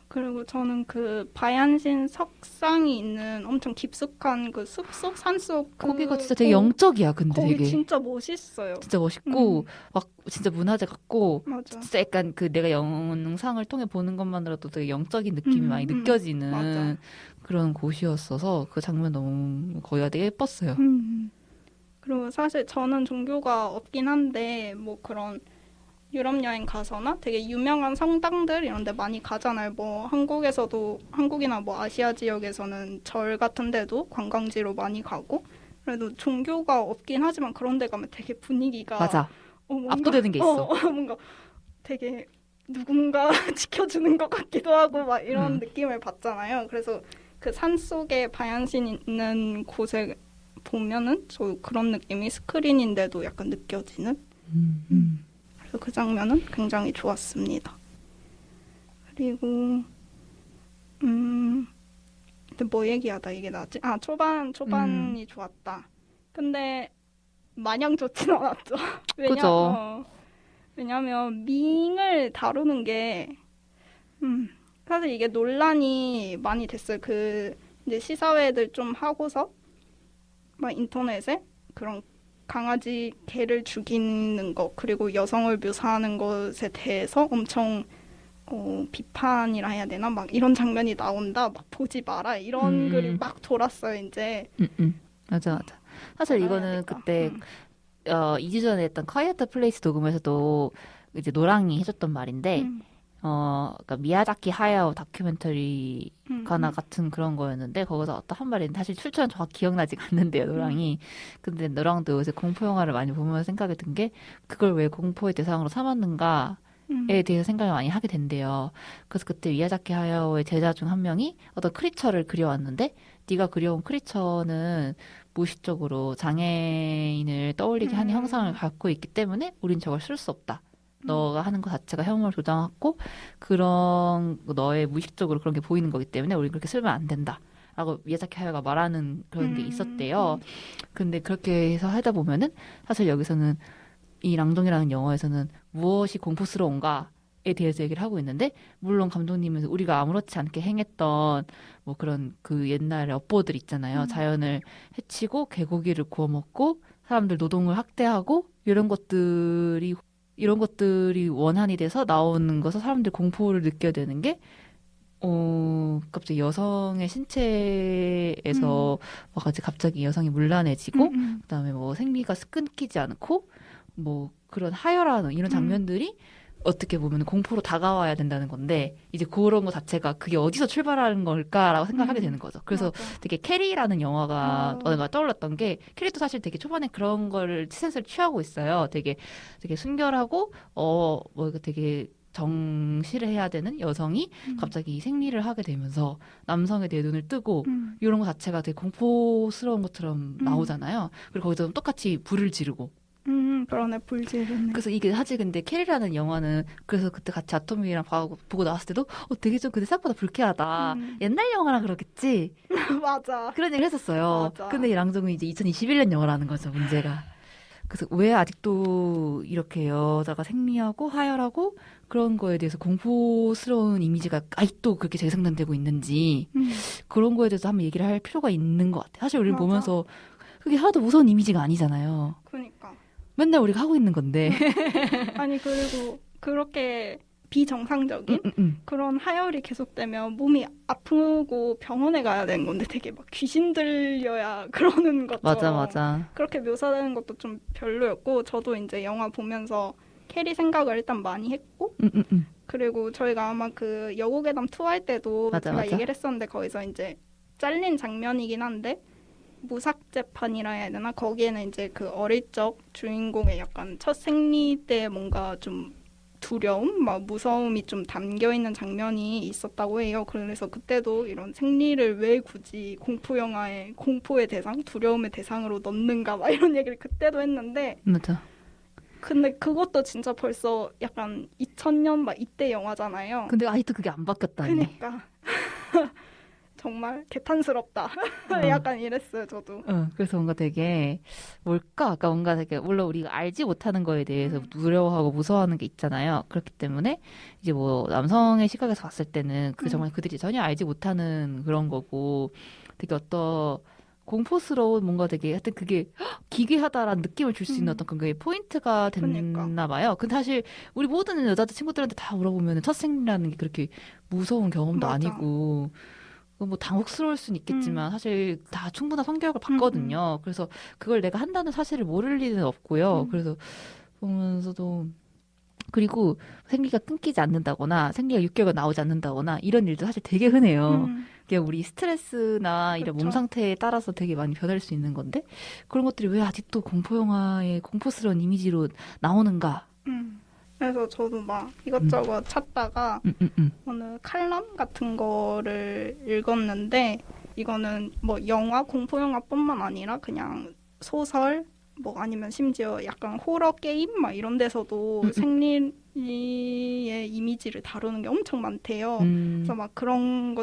그리고 저는 그 바얀신 석상이 있는 엄청 깊숙한 그 숲속 산속 거기가 진짜 되게 영적이야. 근데 거기 되게 진짜 멋있어요. 진짜 멋있고 막 진짜 문화재 같고 맞아. 진짜 약간 그 내가 영상을 통해 보는 것만으로도 되게 영적인 느낌이 많이 느껴지는 맞아. 그런 곳이었어서 그 장면 너무 거기가 되게 예뻤어요. 그리고 사실 저는 종교가 없긴 한데 뭐 그런 유럽 여행 가서나 되게 유명한 성당들 이런 데 많이 가잖아요. 뭐 한국이나 뭐 아시아 지역에서는 절 같은 데도 관광지로 많이 가고 그래도 종교가 없긴 하지만 그런 데 가면 되게 분위기가 맞아. 뭔가, 압도되는 게 있어. 뭔가 되게 누군가 지켜주는 것 같기도 하고 막 이런 느낌을 받잖아요. 그래서 그 산속에 바얀신 있는 곳에 보면은 저 그런 느낌이 스크린인데도 약간 느껴지는 그래서 그 장면은 굉장히 좋았습니다. 그리고 근데 뭐 얘기하다 이게 나지? 초반이 좋았다. 근데 마냥 좋진 않았죠. 왜냐면 밍을 다루는 게 사실 이게 논란이 많이 됐어요. 그 이제 시사회들 좀 하고서 막 인터넷에 그런 강아지 개를 죽이는 것 그리고 여성을 묘사하는 것에 대해서 엄청 비판이라 해야 되나 막 이런 장면이 나온다 막 보지 마라 이런 글이 막 돌았어요 이제. 맞아. 사실 이거는 그때 2주 전에 했던 콰이어트 플레이스 녹음에서도 이제 노랑이 해줬던 말인데 그러니까 미야자키 하야오 다큐멘터리 가나 같은 그런 거였는데 거기서 어떤 한 말이 사실 출처는 정확히 기억나지가 않는데요 노랑이. 근데 노랑도 요새 공포 영화를 많이 보면서 생각이 든 게 그걸 왜 공포의 대상으로 삼았는가 대해서 생각을 많이 하게 된대요. 그래서 그때 미야자키 하야오의 제자 중 한 명이 어떤 크리처를 그려왔는데 네가 그려온 크리처는 무의식적으로 장애인을 떠올리게 하는 형상을 갖고 있기 때문에 우린 저걸 쓸 수 없다. 너가 하는 것 자체가 혐오를 조장하고 그런 너의 무의식적으로 그런 게 보이는 거기 때문에 우린 그렇게 쓰면 안 된다. 라고 미야자키 하야오가 말하는 그런 게 있었대요. 근데 그렇게 해서 하다 보면은 사실 여기서는 이 랑동이라는 영화에서는 무엇이 공포스러운가에 대해서 얘기를 하고 있는데 물론 감독님은 우리가 아무렇지 않게 행했던 뭐 그런 그 옛날의 업보들 있잖아요. 자연을 해치고 개고기를 구워 먹고 사람들 노동을 학대하고 이런 것들이 원한이 돼서 나오는 것을 사람들이 공포를 느껴야 되는 게 갑자기 여성의 신체에서 갑자기 여성이 문란해지고 그다음에 뭐 생리가 끊기지 않고 뭐 그런 하혈하는 이런 장면들이 어떻게 보면 공포로 다가와야 된다는 건데 이제 그런 거 자체가 그게 어디서 출발하는 걸까라고 생각하게 되는 거죠. 그래서 맞아. 되게 캐리라는 영화가 내가 떠올랐던 게 캐리도 사실 되게 초반에 그런 걸 센스를 취하고 있어요. 되게 순결하고 뭐 되게 정시를 해야 되는 여성이 갑자기 생리를 하게 되면서 남성에 대해 눈을 뜨고 이런 거 자체가 되게 공포스러운 것처럼 나오잖아요. 그리고 거기서 똑같이 불을 지르고 그러네, 불 지르네. 그래서 이게 사실 근데 캐리라는 영화는 그래서 그때 같이 아토미랑 보고 나왔을 때도 되게 좀 근데 생각보다 불쾌하다. 옛날 영화라 그렇겠지. 맞아. 그런 얘기를 했었어요. 맞아. 근데 이 랑종은 이제 2021년 영화라는 거죠, 문제가. 그래서 왜 아직도 이렇게 여자가 생리하고 하혈하고 그런 거에 대해서 공포스러운 이미지가 아직도 그렇게 재생산되고 있는지 그런 거에 대해서 한번 얘기를 할 필요가 있는 것 같아요. 사실 우리를 맞아. 보면서 그게 하나도 무서운 이미지가 아니잖아요. 그러니까. 맨날 우리가 하고 있는 건데. 아니 그리고 그렇게 비정상적인 그런 하혈이 계속되면 몸이 아프고 병원에 가야 되는 건데 되게 막 귀신 들려야 그러는 것처럼 맞아. 그렇게 묘사되는 것도 좀 별로였고 저도 이제 영화 보면서 캐리 생각을 일단 많이 했고 그리고 저희가 아마 그 여고괴담 2 할 때도 제가 얘기를 했었는데 거기서 이제 잘린 장면이긴 한데 무삭 재판이라 해야 되나? 거기에는 이제 그 어릴 적 주인공의 약간 첫 생리 때 뭔가 좀 두려움, 막 무서움이 좀 담겨 있는 장면이 있었다고 해요. 그래서 그때도 이런 생리를 왜 굳이 공포 영화에 공포의 대상, 두려움의 대상으로 넣는가 막 이런 얘기를 그때도 했는데 맞아. 근데 그것도 진짜 벌써 약간 2000년 막 이때 영화잖아요. 근데 아직도 그게 안 바뀌었다니. 그러니까 정말 개탄스럽다. 약간 이랬어요, 저도. 그래서 뭔가 되게 뭘까? 아까 뭔가 되게 물론 우리가 알지 못하는 거에 대해서 두려워하고 무서워하는 게 있잖아요. 그렇기 때문에 이제 뭐 남성의 시각에서 봤을 때는 그 정말 그들이 전혀 알지 못하는 그런 거고 되게 어떤 공포스러운 뭔가 되게 하여튼 그게 기괴하다라는 느낌을 줄 수 있는 어떤 그게 포인트가 됐나 봐요. 근데 사실 우리 모든 여자들 친구들한테 다 물어보면 첫 생리라는 게 그렇게 무서운 경험도 맞아. 아니고 뭐 당혹스러울 수는 있겠지만 사실 다 충분한 성교육을 받거든요. 그래서 그걸 내가 한다는 사실을 모를 리는 없고요. 그래서 보면서도 그리고 생리가 끊기지 않는다거나 생리가 6개월 나오지 않는다거나 이런 일도 사실 되게 흔해요. 그냥 우리 스트레스나 이런 몸 상태에 따라서 되게 많이 변할 수 있는 건데 그런 것들이 왜 아직도 공포영화의 공포스러운 이미지로 나오는가. 그래서 저도 막 이것저것 찾다가 어느 칼럼 같은 거를 읽었는데 이거는 뭐 영화, 공포 영화뿐만 아니라 그냥 소설 뭐 아니면 심지어 약간 호러 게임 막 이런 데서도 생리의 이미지를 다루는 게 엄청 많대요. 그래서 막 그런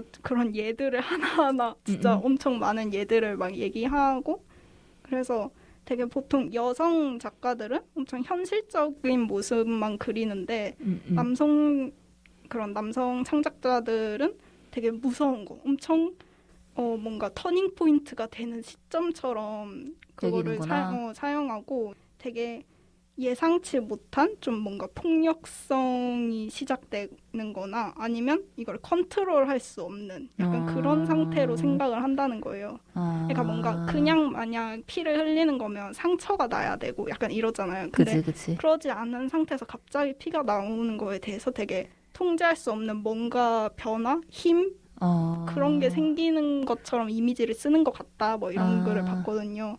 예들을 하나하나 진짜 엄청 많은 예들을 막 얘기하고 그래서 되게 보통 여성 작가들은 엄청 현실적인 모습만 그리는데 남성 창작자들은 되게 무서운 거 엄청 뭔가 터닝 포인트가 되는 시점처럼 그거를 사용하고 되게 예상치 못한 좀 뭔가 폭력성이 시작되는 거나 아니면 이걸 컨트롤할 수 없는 약간 그런 상태로 생각을 한다는 거예요. 그러니까 뭔가 그냥 마냥 피를 흘리는 거면 상처가 나야 되고 약간 이러잖아요. 근데 그치. 그러지 않은 상태에서 갑자기 피가 나오는 거에 대해서 되게 통제할 수 없는 뭔가 변화, 힘 그런 게 생기는 것처럼 이미지를 쓰는 것 같다. 뭐 이런 글을 봤거든요.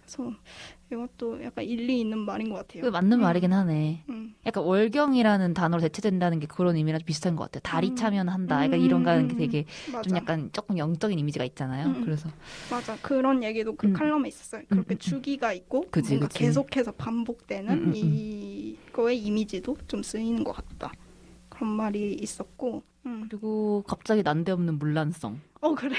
그래서 이것도 약간 일리 있는 말인 것 같아요. 그 맞는 말이긴 하네. 약간 월경이라는 단어로 대체된다는 게 그런 의미랑 비슷한 것 같아요. 달이 차면 한다. 약간 이런 거는 되게 맞아. 좀 약간 조금 영적인 이미지가 있잖아요. 그래서 맞아. 그런 얘기도 그 칼럼에 있었어요. 그렇게 주기가 있고 그치, 뭔가 그치. 계속해서 반복되는 이거의 이미지도 좀 쓰이는 것 같다. 그런 말이 있었고. 그리고 갑자기 난데없는 문란성. 그래.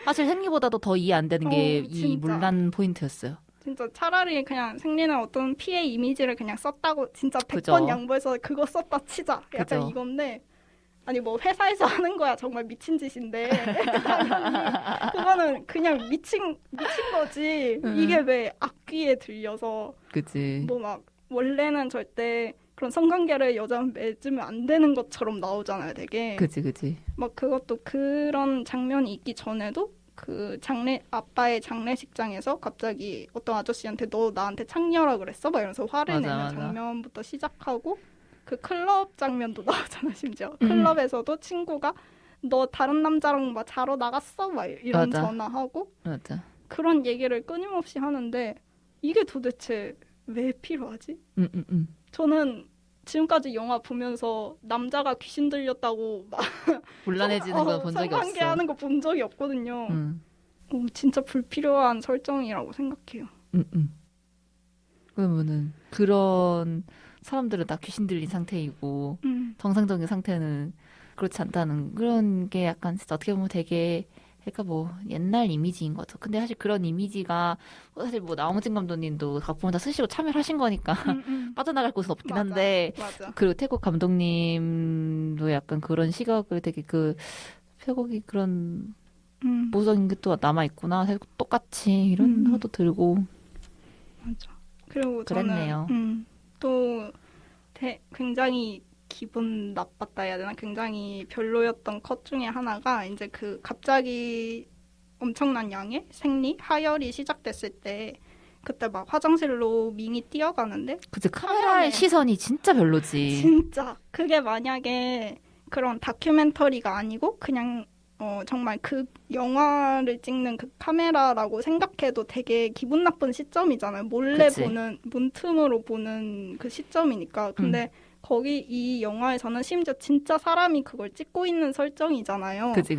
사실 생리보다도 더 이해 안 되는 게 이 진짜. 문란 포인트였어요. 진짜 차라리 그냥 생리는 어떤 피해 이미지를 그냥 썼다고 진짜 100번 그죠. 양보해서 그거 썼다 치자. 약간 그죠. 이건데 아니 뭐 회사에서 하는 거야 정말 미친 짓인데 당연히 그거는 그냥 미친 거지. 이게 왜 악귀에 들려서 그치. 뭐 막 원래는 절대 그런 성관계를 여자는 맺으면 안 되는 것처럼 나오잖아요, 되게. 그치. 막 그것도 그런 장면이 있기 전에도 그 아빠의 장례식장에서 갑자기 어떤 아저씨한테 너 나한테 창녀라 그랬어? 막 이러면서 화를 내는 맞아. 장면부터 시작하고 그 클럽 장면도 나오잖아, 심지어. 클럽에서도 친구가 너 다른 남자랑 막 자러 나갔어? 막 이런 맞아. 전화하고 맞아. 그런 얘기를 끊임없이 하는데 이게 도대체 왜 필요하지? 저는 지금까지 영화 보면서 남자가 귀신 들렸다고 막 곤란해지는 건 본 적이 없어. 성관계하는 거 본 적이 없거든요. 진짜 불필요한 설정이라고 생각해요. 그러면은 그런 사람들은 다 귀신 들린 상태이고 정상적인 상태는 그렇지 않다는 그런 게 약간 진짜 어떻게 보면 되게 그러니까 뭐 옛날 이미지인 거죠. 근데 사실 그런 이미지가 사실 뭐 나홍진 감독님도 각본을 다 쓰시고 참여를 하신 거니까 빠져나갈 곳은 없긴 맞아, 한데 맞아. 그리고 태국 감독님도 약간 그런 시각을 되게 그 태국이 그런 보수적인 게 또 남아 있구나. 똑같이 이런 생각도 들고 맞아. 그리고 그랬네요. 저는 또 굉장히 기분 나빴다 해야 되나? 굉장히 별로였던 컷 중에 하나가 이제 그 갑자기 엄청난 양의 하혈이 시작됐을 때 그때 막 화장실로 밍이 뛰어가는데 그치 카메라의 시선이 진짜 별로지. 진짜 그게 만약에 그런 다큐멘터리가 아니고 그냥 정말 그 영화를 찍는 그 카메라라고 생각해도 되게 기분 나쁜 시점이잖아요. 몰래 그치. 보는 문틈으로 보는 그 시점이니까. 근데 거기 이 영화에서는 심지어 진짜 사람이 그걸 찍고 있는 설정이잖아요. 그치.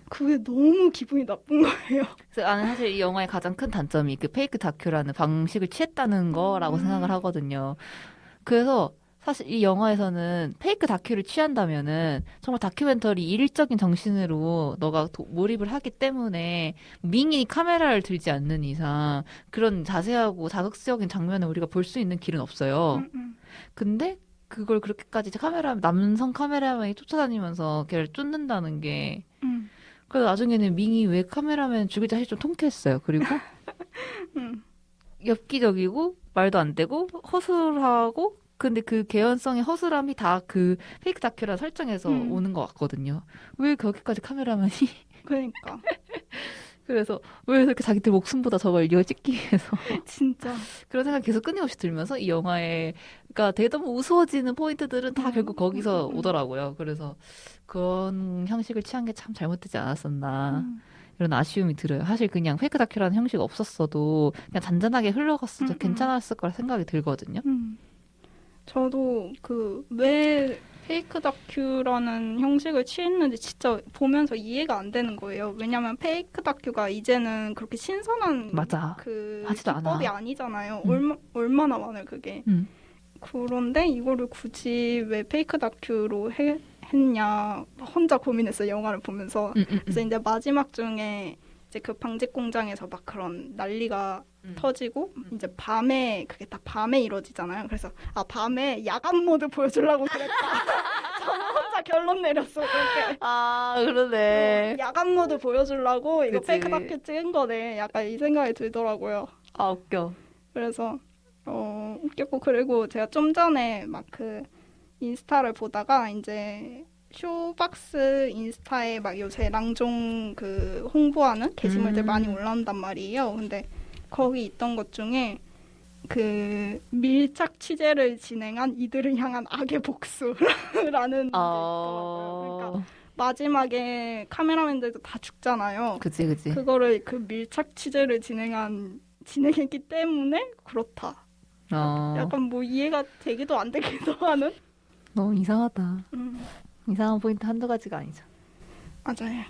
그게 너무 기분이 나쁜 거예요. 그래서 나는 사실 이 영화의 가장 큰 단점이 그 페이크 다큐라는 방식을 취했다는 거라고 생각을 하거든요. 그래서 사실 이 영화에서는 페이크 다큐를 취한다면은 정말 다큐멘터리 일적인 정신으로 너가 몰입을 하기 때문에 밍이 카메라를 들지 않는 이상 그런 자세하고 자극적인 장면을 우리가 볼 수 있는 길은 없어요. 근데 그걸 그렇게까지 남성 카메라맨이 쫓아다니면서 걔를 쫓는다는 게 그래서 나중에는 밍이 왜 카메라맨 죽일 때 사실 좀 통쾌했어요. 그리고 엽기적이고 말도 안 되고 허술하고 근데 그 개연성의 허술함이 다 그 페이크 다큐라 설정에서 오는 것 같거든요. 왜 거기까지 카메라맨이 그러니까. 그래서 왜 이렇게 자기들 목숨보다 저걸 이걸 찍기 위해서 진짜. 그런 생각이 계속 끊임없이 들면서 이 영화에 그러니까 되게 너무 우스워지는 포인트들은 다 결국 거기서 오더라고요. 그래서 그런 형식을 취한 게 참 잘못되지 않았었나 이런 아쉬움이 들어요. 사실 그냥 페이크 다큐라는 형식이 없었어도 그냥 잔잔하게 흘러갔어도 괜찮았을 거라 생각이 들거든요. 저도 왜 페이크 다큐라는 형식을 취했는지 진짜 보면서 이해가 안 되는 거예요. 왜냐면 페이크 다큐가 이제는 그렇게 신선한 맞아. 그 하지도 기법이 않아. 아니잖아요. 얼마나 많아요, 그게. 그런데 이거를 굳이 왜 페이크 다큐로 했냐 혼자 고민했어요, 영화를 보면서. 그래서 이제 마지막 중에 이제 그 방직 공장에서 막 그런 난리가 터지고 이제 밤에 그게 다 밤에 이루어지잖아요. 그래서 밤에 야간 모드 보여주려고 그랬다. 저는 혼자 결론 내렸어. 그렇게. 아 그러네. 야간 모드 보여주려고 이거 그치. 페이크 다큐 찍은 거네. 약간 이 생각이 들더라고요. 아 웃겨. 그래서 웃겼고 그리고 제가 좀 전에 막 그 인스타를 보다가 이제 쇼박스 인스타에 막 요새 랑종 그 홍보하는 게시물들 많이 올라온단 말이에요. 근데 거기 있던 것 중에 그 밀착 취재를 진행한 이들을 향한 악의 복수라는 게 있더라고요. 그러니까 마지막에 카메라맨들도 다 죽잖아요. 그치. 그거를 그 밀착 취재를 진행한 지내기 때문에 그렇다. 약간 뭐 이해가 되기도 안 되기도 하는. 너무 이상하다. 이상한 포인트 한두 가지가 아니죠. 맞아요.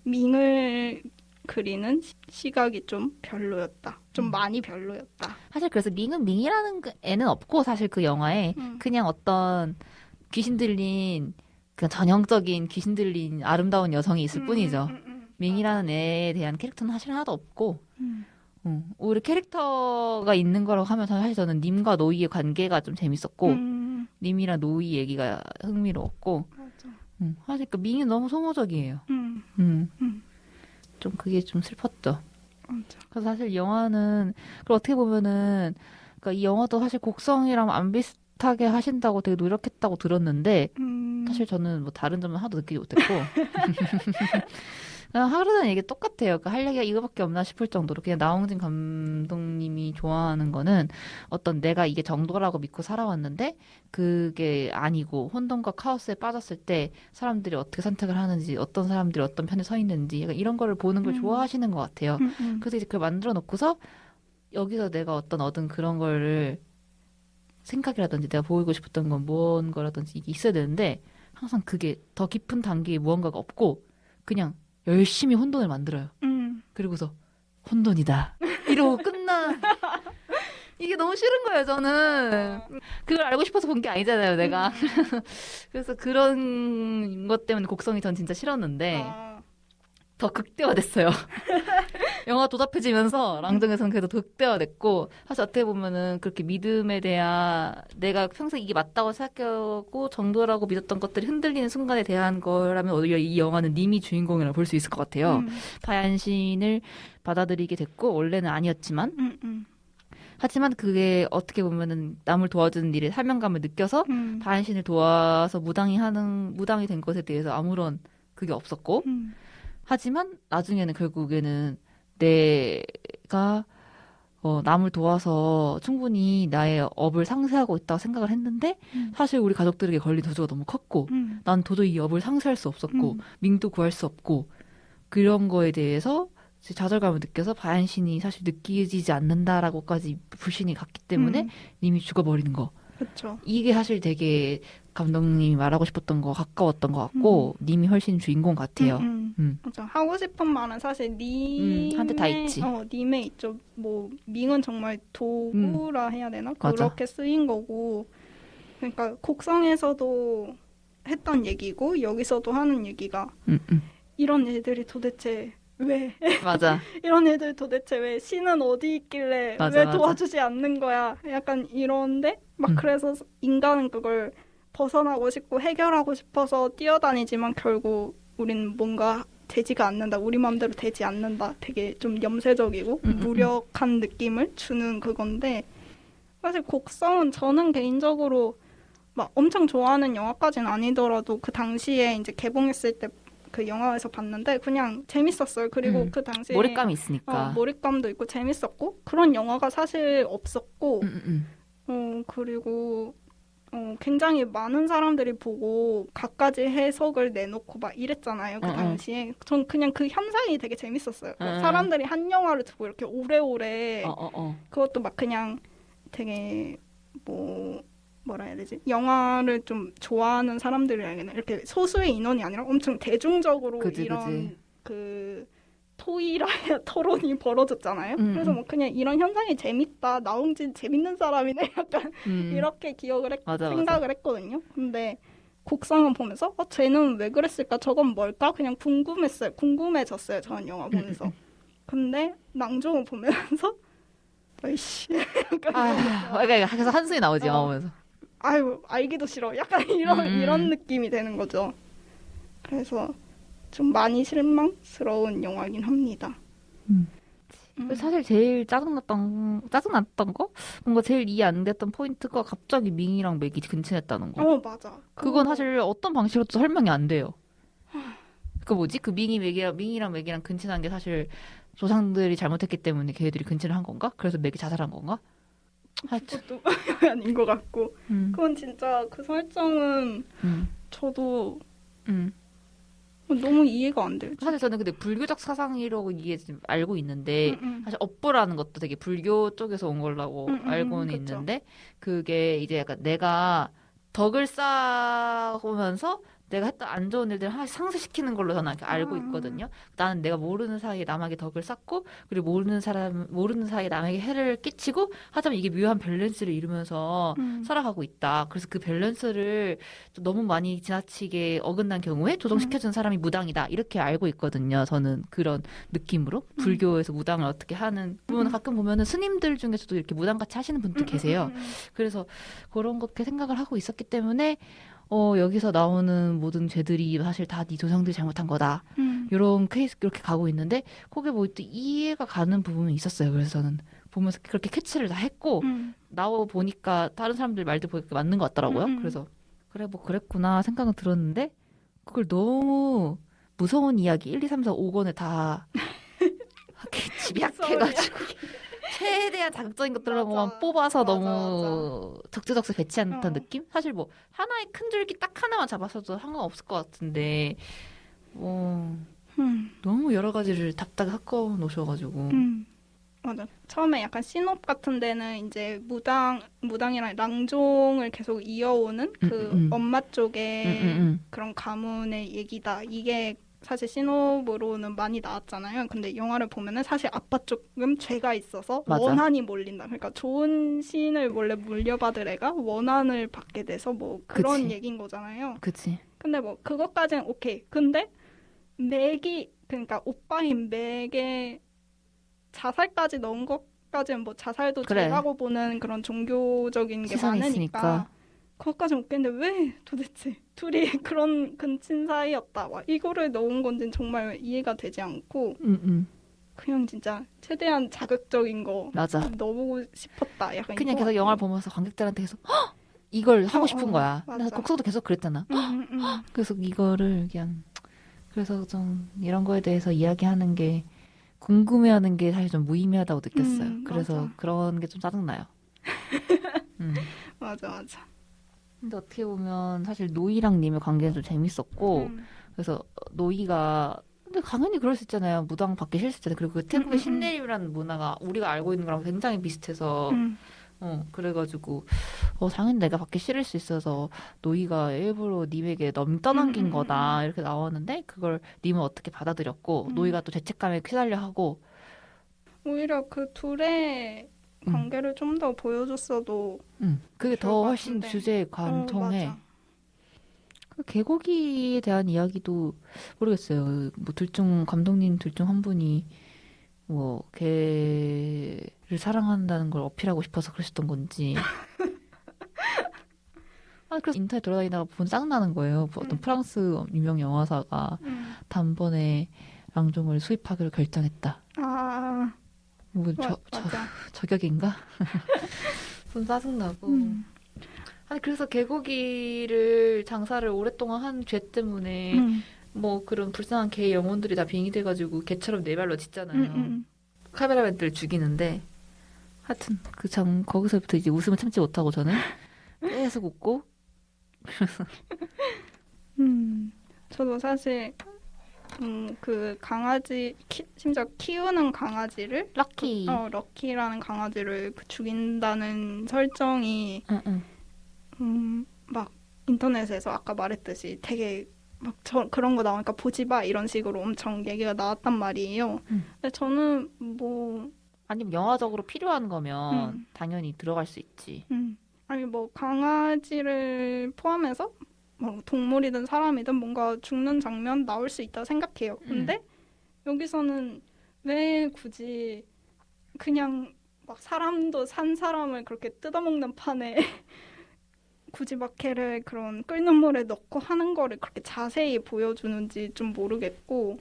밍을 그리는 시각이 좀 별로였다. 좀 많이 별로였다. 사실 그래서 밍은 밍이라는 애는 없고 사실 그 영화에 그냥 어떤 귀신 들린 그냥 전형적인 귀신 들린 아름다운 여성이 있을 뿐이죠. 밍이라는 애에 대한 캐릭터는 사실 하나도 없고 오히려 캐릭터가 있는 거라고 하면 사실 저는 님과 노이의 관계가 좀 재밌었고 님이랑 노이 얘기가 흥미로웠고 맞아. 사실 그 밍이 너무 소모적이에요. 좀 그게 좀 슬펐죠. 맞아. 그래서 사실 영화는 그리고 어떻게 보면은 그러니까 이 영화도 사실 곡성이랑 안 비슷하게 하신다고 되게 노력했다고 들었는데 사실 저는 뭐 다른 점은 하나도 느끼지 못했고 그냥 하루는 이게 똑같아요. 그러니까 할 얘기가 이거밖에 없나 싶을 정도로 그냥 나홍진 감독님이 좋아하는 거는 어떤 내가 이게 정도라고 믿고 살아왔는데 그게 아니고 혼돈과 카오스에 빠졌을 때 사람들이 어떻게 선택을 하는지 어떤 사람들이 어떤 편에 서 있는지 약간 이런 거를 보는 걸 좋아하시는 것 같아요. 그래서 이제 그걸 만들어 놓고서 여기서 내가 어떤 얻은 그런 거를 생각이라든지 내가 보이고 싶었던 건 무언 거라든지 이게 있어야 되는데 항상 그게 더 깊은 단계의 무언가가 없고 그냥 열심히 혼돈을 만들어요. 그리고서 혼돈이다. 이러고 끝나. 이게 너무 싫은 거예요, 저는. 그걸 알고 싶어서 본 게 아니잖아요, 내가. 그래서 그런 것 때문에 곡성이 전 진짜 싫었는데 더 극대화됐어요. 영화 도답해지면서 랑정에서는 그래도 극대화됐고 사실 어떻게 보면은 그렇게 믿음에 대한 내가 평생 이게 맞다고 생각하고 정도라고 믿었던 것들이 흔들리는 순간에 대한 거라면 오히려 이 영화는 님이 주인공이라고 볼 수 있을 것 같아요. 바얀신을 받아들이게 됐고 원래는 아니었지만 하지만 그게 어떻게 보면은 남을 도와주는 일에 사명감을 느껴서 바얀신을 도와서 무당이 된 것에 대해서 아무런 그게 없었고 하지만 나중에는 결국에는 내가 남을 도와서 충분히 나의 업을 상쇄하고 있다고 생각을 했는데 사실 우리 가족들에게 걸린 저주가 너무 컸고 난 도저히 이 업을 상쇄할 수 없었고 밍도 구할 수 없고 그런 거에 대해서 좌절감을 느껴서 바얀신이 사실 느끼지지 않는다라고까지 불신이 갔기 때문에 님이 죽어버리는 거. 그렇죠. 이게 사실 되게 감독님이 말하고 싶었던 거 가까웠던 것 같고 님이 훨씬 주인공 같아요. 맞아. 하고 싶은 말은 사실 한테 다 있지. 님에 있죠. 뭐 밍은 정말 도구라 해야 되나? 그렇게 맞아. 쓰인 거고. 그러니까 곡성에서도 했던 얘기고 여기서도 하는 얘기가 이런 애들이 도대체 왜? 맞아. 이런 애들 도대체 왜 신은 어디 있길래 맞아, 왜 맞아. 도와주지 않는 거야? 약간 이런데 막 그래서 인간은 그걸 벗어나고 싶고 해결하고 싶어서 뛰어다니지만 결국 우린 뭔가 되지가 않는다. 우리 마음대로 되지 않는다. 되게 좀 염세적이고 무력한 느낌을 주는 그건데 사실 곡성은 저는 개인적으로 막 엄청 좋아하는 영화까지는 아니더라도 그 당시에 이제 개봉했을 때 그 영화에서 봤는데 그냥 재밌었어요. 그리고 그 당시에 몰입감이 있으니까. 몰입감도 있고 재밌었고 그런 영화가 사실 없었고 그리고 굉장히 많은 사람들이 보고 갖가지 해석을 내놓고 막 이랬잖아요. 그 당시에. 전 그냥 그 현상이 되게 재밌었어요. 사람들이 한 영화를 두고 이렇게 오래오래 그것도 막 그냥 되게 뭐라 해야 되지? 영화를 좀 좋아하는 사람들이라면 이렇게 소수의 인원이 아니라 엄청 대중적으로 이런 그 토의라야 토론이 벌어졌잖아요. 그래서 뭐 그냥 이런 현상이 재밌다. 나홍진 재밌는 사람이네. 약간 이렇게 생각을 했거든요. 근데 곡성은 보면서 쟤는 왜 그랬을까? 저건 뭘까? 그냥 궁금해졌어요. 저는 영화 보면서. 근데 낭종을 보면서 아이씨. 그래서 한숨이 나오지 영화 보면서. 아유 알기도 싫어. 약간 이런 느낌이 되는 거죠. 그래서 좀 많이 실망스러운 영화긴 합니다. 사실 제일 짜증났던 거? 뭔가 제일 이해 안 됐던 포인트가 갑자기 밍이랑 맥이 근친했다는 거. 맞아. 그건 사실 어떤 방식으로도 설명이 안 돼요. 그 뭐지? 그 밍이랑 맥이랑 근친한 게 사실 조상들이 잘못했기 때문에 걔들이 근친을 한 건가? 그래서 맥이 자살한 건가? 그것도 아닌 것 같고 그건 진짜 그 설정은 저도 너무 이해가 안 돼요. 사실 저는 근데 불교적 사상이라고 이게 지금 알고 있는데 응, 사실 업부라는 것도 되게 불교 쪽에서 온 걸라고 알고는 그쵸. 있는데 그게 이제 약간 내가 덕을 쌓으면서 내가 했던 안 좋은 일들을 하나씩 상쇄시키는 걸로 저는 이렇게 알고 있거든요. 나는 내가 모르는 사이에 남에게 덕을 쌓고 그리고 모르는 사이에 남에게 해를 끼치고 하자면 이게 묘한 밸런스를 이루면서 살아가고 있다. 그래서 그 밸런스를 좀 너무 많이 지나치게 어긋난 경우에 조정시켜주는 사람이 무당이다. 이렇게 알고 있거든요. 저는 그런 느낌으로 불교에서 무당을 어떻게 하는 보면 가끔 보면은 스님들 중에서도 이렇게 무당같이 하시는 분들 계세요. 그래서 그런 그렇게 생각을 하고 있었기 때문에 여기서 나오는 모든 죄들이 사실 다 네 조상들이 잘못한 거다. 이런 케이스 이렇게 가고 있는데 그게 뭐 또 이해가 가는 부분이 있었어요. 그래서 저는 보면서 그렇게 캐치를 다 했고 나와 보니까 다른 사람들 말도 보니까 맞는 것 같더라고요. 그래서 그래 뭐 그랬구나 생각은 들었는데 그걸 너무 무서운 이야기 1, 2, 3, 4, 5권을 다 이렇게 집약해가지고 최대한 자극적인 것들로만 맞아. 뽑아서 맞아, 너무 적재적소 배치한 듯한 어. 느낌? 사실 뭐 하나의 큰 줄기 딱 하나만 잡았어도 상관없을 것 같은데 너무 여러 가지를 답답하게 섞어 놓으셔가지고 맞아. 처음에 약간 신업 같은 데는 이제 무당이랑 랑종을 계속 이어오는 그 엄마 쪽의 그런 가문의 얘기다. 이게 사실 신업으로는 많이 나왔잖아요. 근데 영화를 보면은 사실 아빠 쪽은 죄가 있어서 맞아. 원한이 몰린다. 그러니까 좋은 신을 원래 물려받을 애가 원한을 받게 돼서 뭐 그런 그치. 얘기인 거잖아요. 그치. 근데 뭐 그것까지는 오케이. 근데 맥이 그러니까 오빠인 맥에 자살까지 넣은 것까지는 뭐 자살도 그래. 죄라고 보는 그런 종교적인 게 시선이 많으니까 있으니까. 그것까지 없겠는데 왜 도대체 둘이 그런 근친 사이였다. 와, 이거를 넣은 건지는 정말 이해가 되지 않고 그냥 진짜 최대한 자극적인 거 맞아. 넣어보고 싶었다. 약간 그냥 이거 계속 영화를 같아요. 보면서 관객들한테 계속 헉! 이걸 하고 싶은 거야. 맞아. 곡성도 계속 그랬잖아. 그래서 이거를 그냥 그래서 좀 이런 거에 대해서 이야기하는 게 궁금해하는 게 사실 좀 무의미하다고 느꼈어요. 그래서 맞아. 그런 게 좀 짜증나요. 맞아. 근데 어떻게 보면 사실 노이랑 님의 관계는 좀 재밌었고 그래서 노이가 근데 당연히 그럴 수 있잖아요. 무당 받기 싫을 수 있잖아요. 그리고 그 태국의 신내림이라는 문화가 우리가 알고 있는 거랑 굉장히 비슷해서 그래가지고 당연히 내가 받기 싫을 수 있어서 노이가 일부러 님에게 떠넘긴 거다 이렇게 나오는데 그걸 님은 어떻게 받아들였고 노이가 또 죄책감에 휘달려 하고 오히려 그 둘의 관계를 좀 더 보여줬어도 그게 좋을 더 것 훨씬 같은데. 주제에 관통해. 맞아. 그 개고기에 대한 이야기도 모르겠어요. 뭐 감독님 둘 중 한 분이 뭐 개를 사랑한다는 걸 어필하고 싶어서 그러셨던 건지. 그래서 인터넷 돌아다니다가 본 짜증나는 거예요. 어떤 프랑스 유명 영화사가 단번에 랑종을 수입하기로 결정했다. 뭐 맞아. 저격인가? 본 짜증나고. 아니 그래서 개고기를 장사를 오랫동안 한 죄 때문에 뭐 그런 불쌍한 개 영혼들이 다 빙이 돼가지고 개처럼 네 발로 짖잖아요. 카메라맨들 죽이는데 하여튼 거기서부터 이제 웃음을 참지 못하고 저는 계속 웃고 저도 사실 그 강아지 심지어 키우는 강아지를 럭키라는 강아지를 죽인다는 설정이 막 인터넷에서 아까 말했듯이 되게 막 그런 거 나오니까 보지 마 이런 식으로 엄청 얘기가 나왔단 말이에요. 근데 저는 뭐 아니면 영화적으로 필요한 거면 당연히 들어갈 수 있지. 아니 뭐 강아지를 포함해서 뭐 동물이든 사람이든 뭔가 죽는 장면 나올 수 있다고 생각해요. 근데 여기서는 왜 굳이 그냥 막 사람도 산 사람을 그렇게 뜯어먹는 판에 굳이 막 걔를 그런 끓는 물에 넣고 하는 거를 그렇게 자세히 보여주는지 좀 모르겠고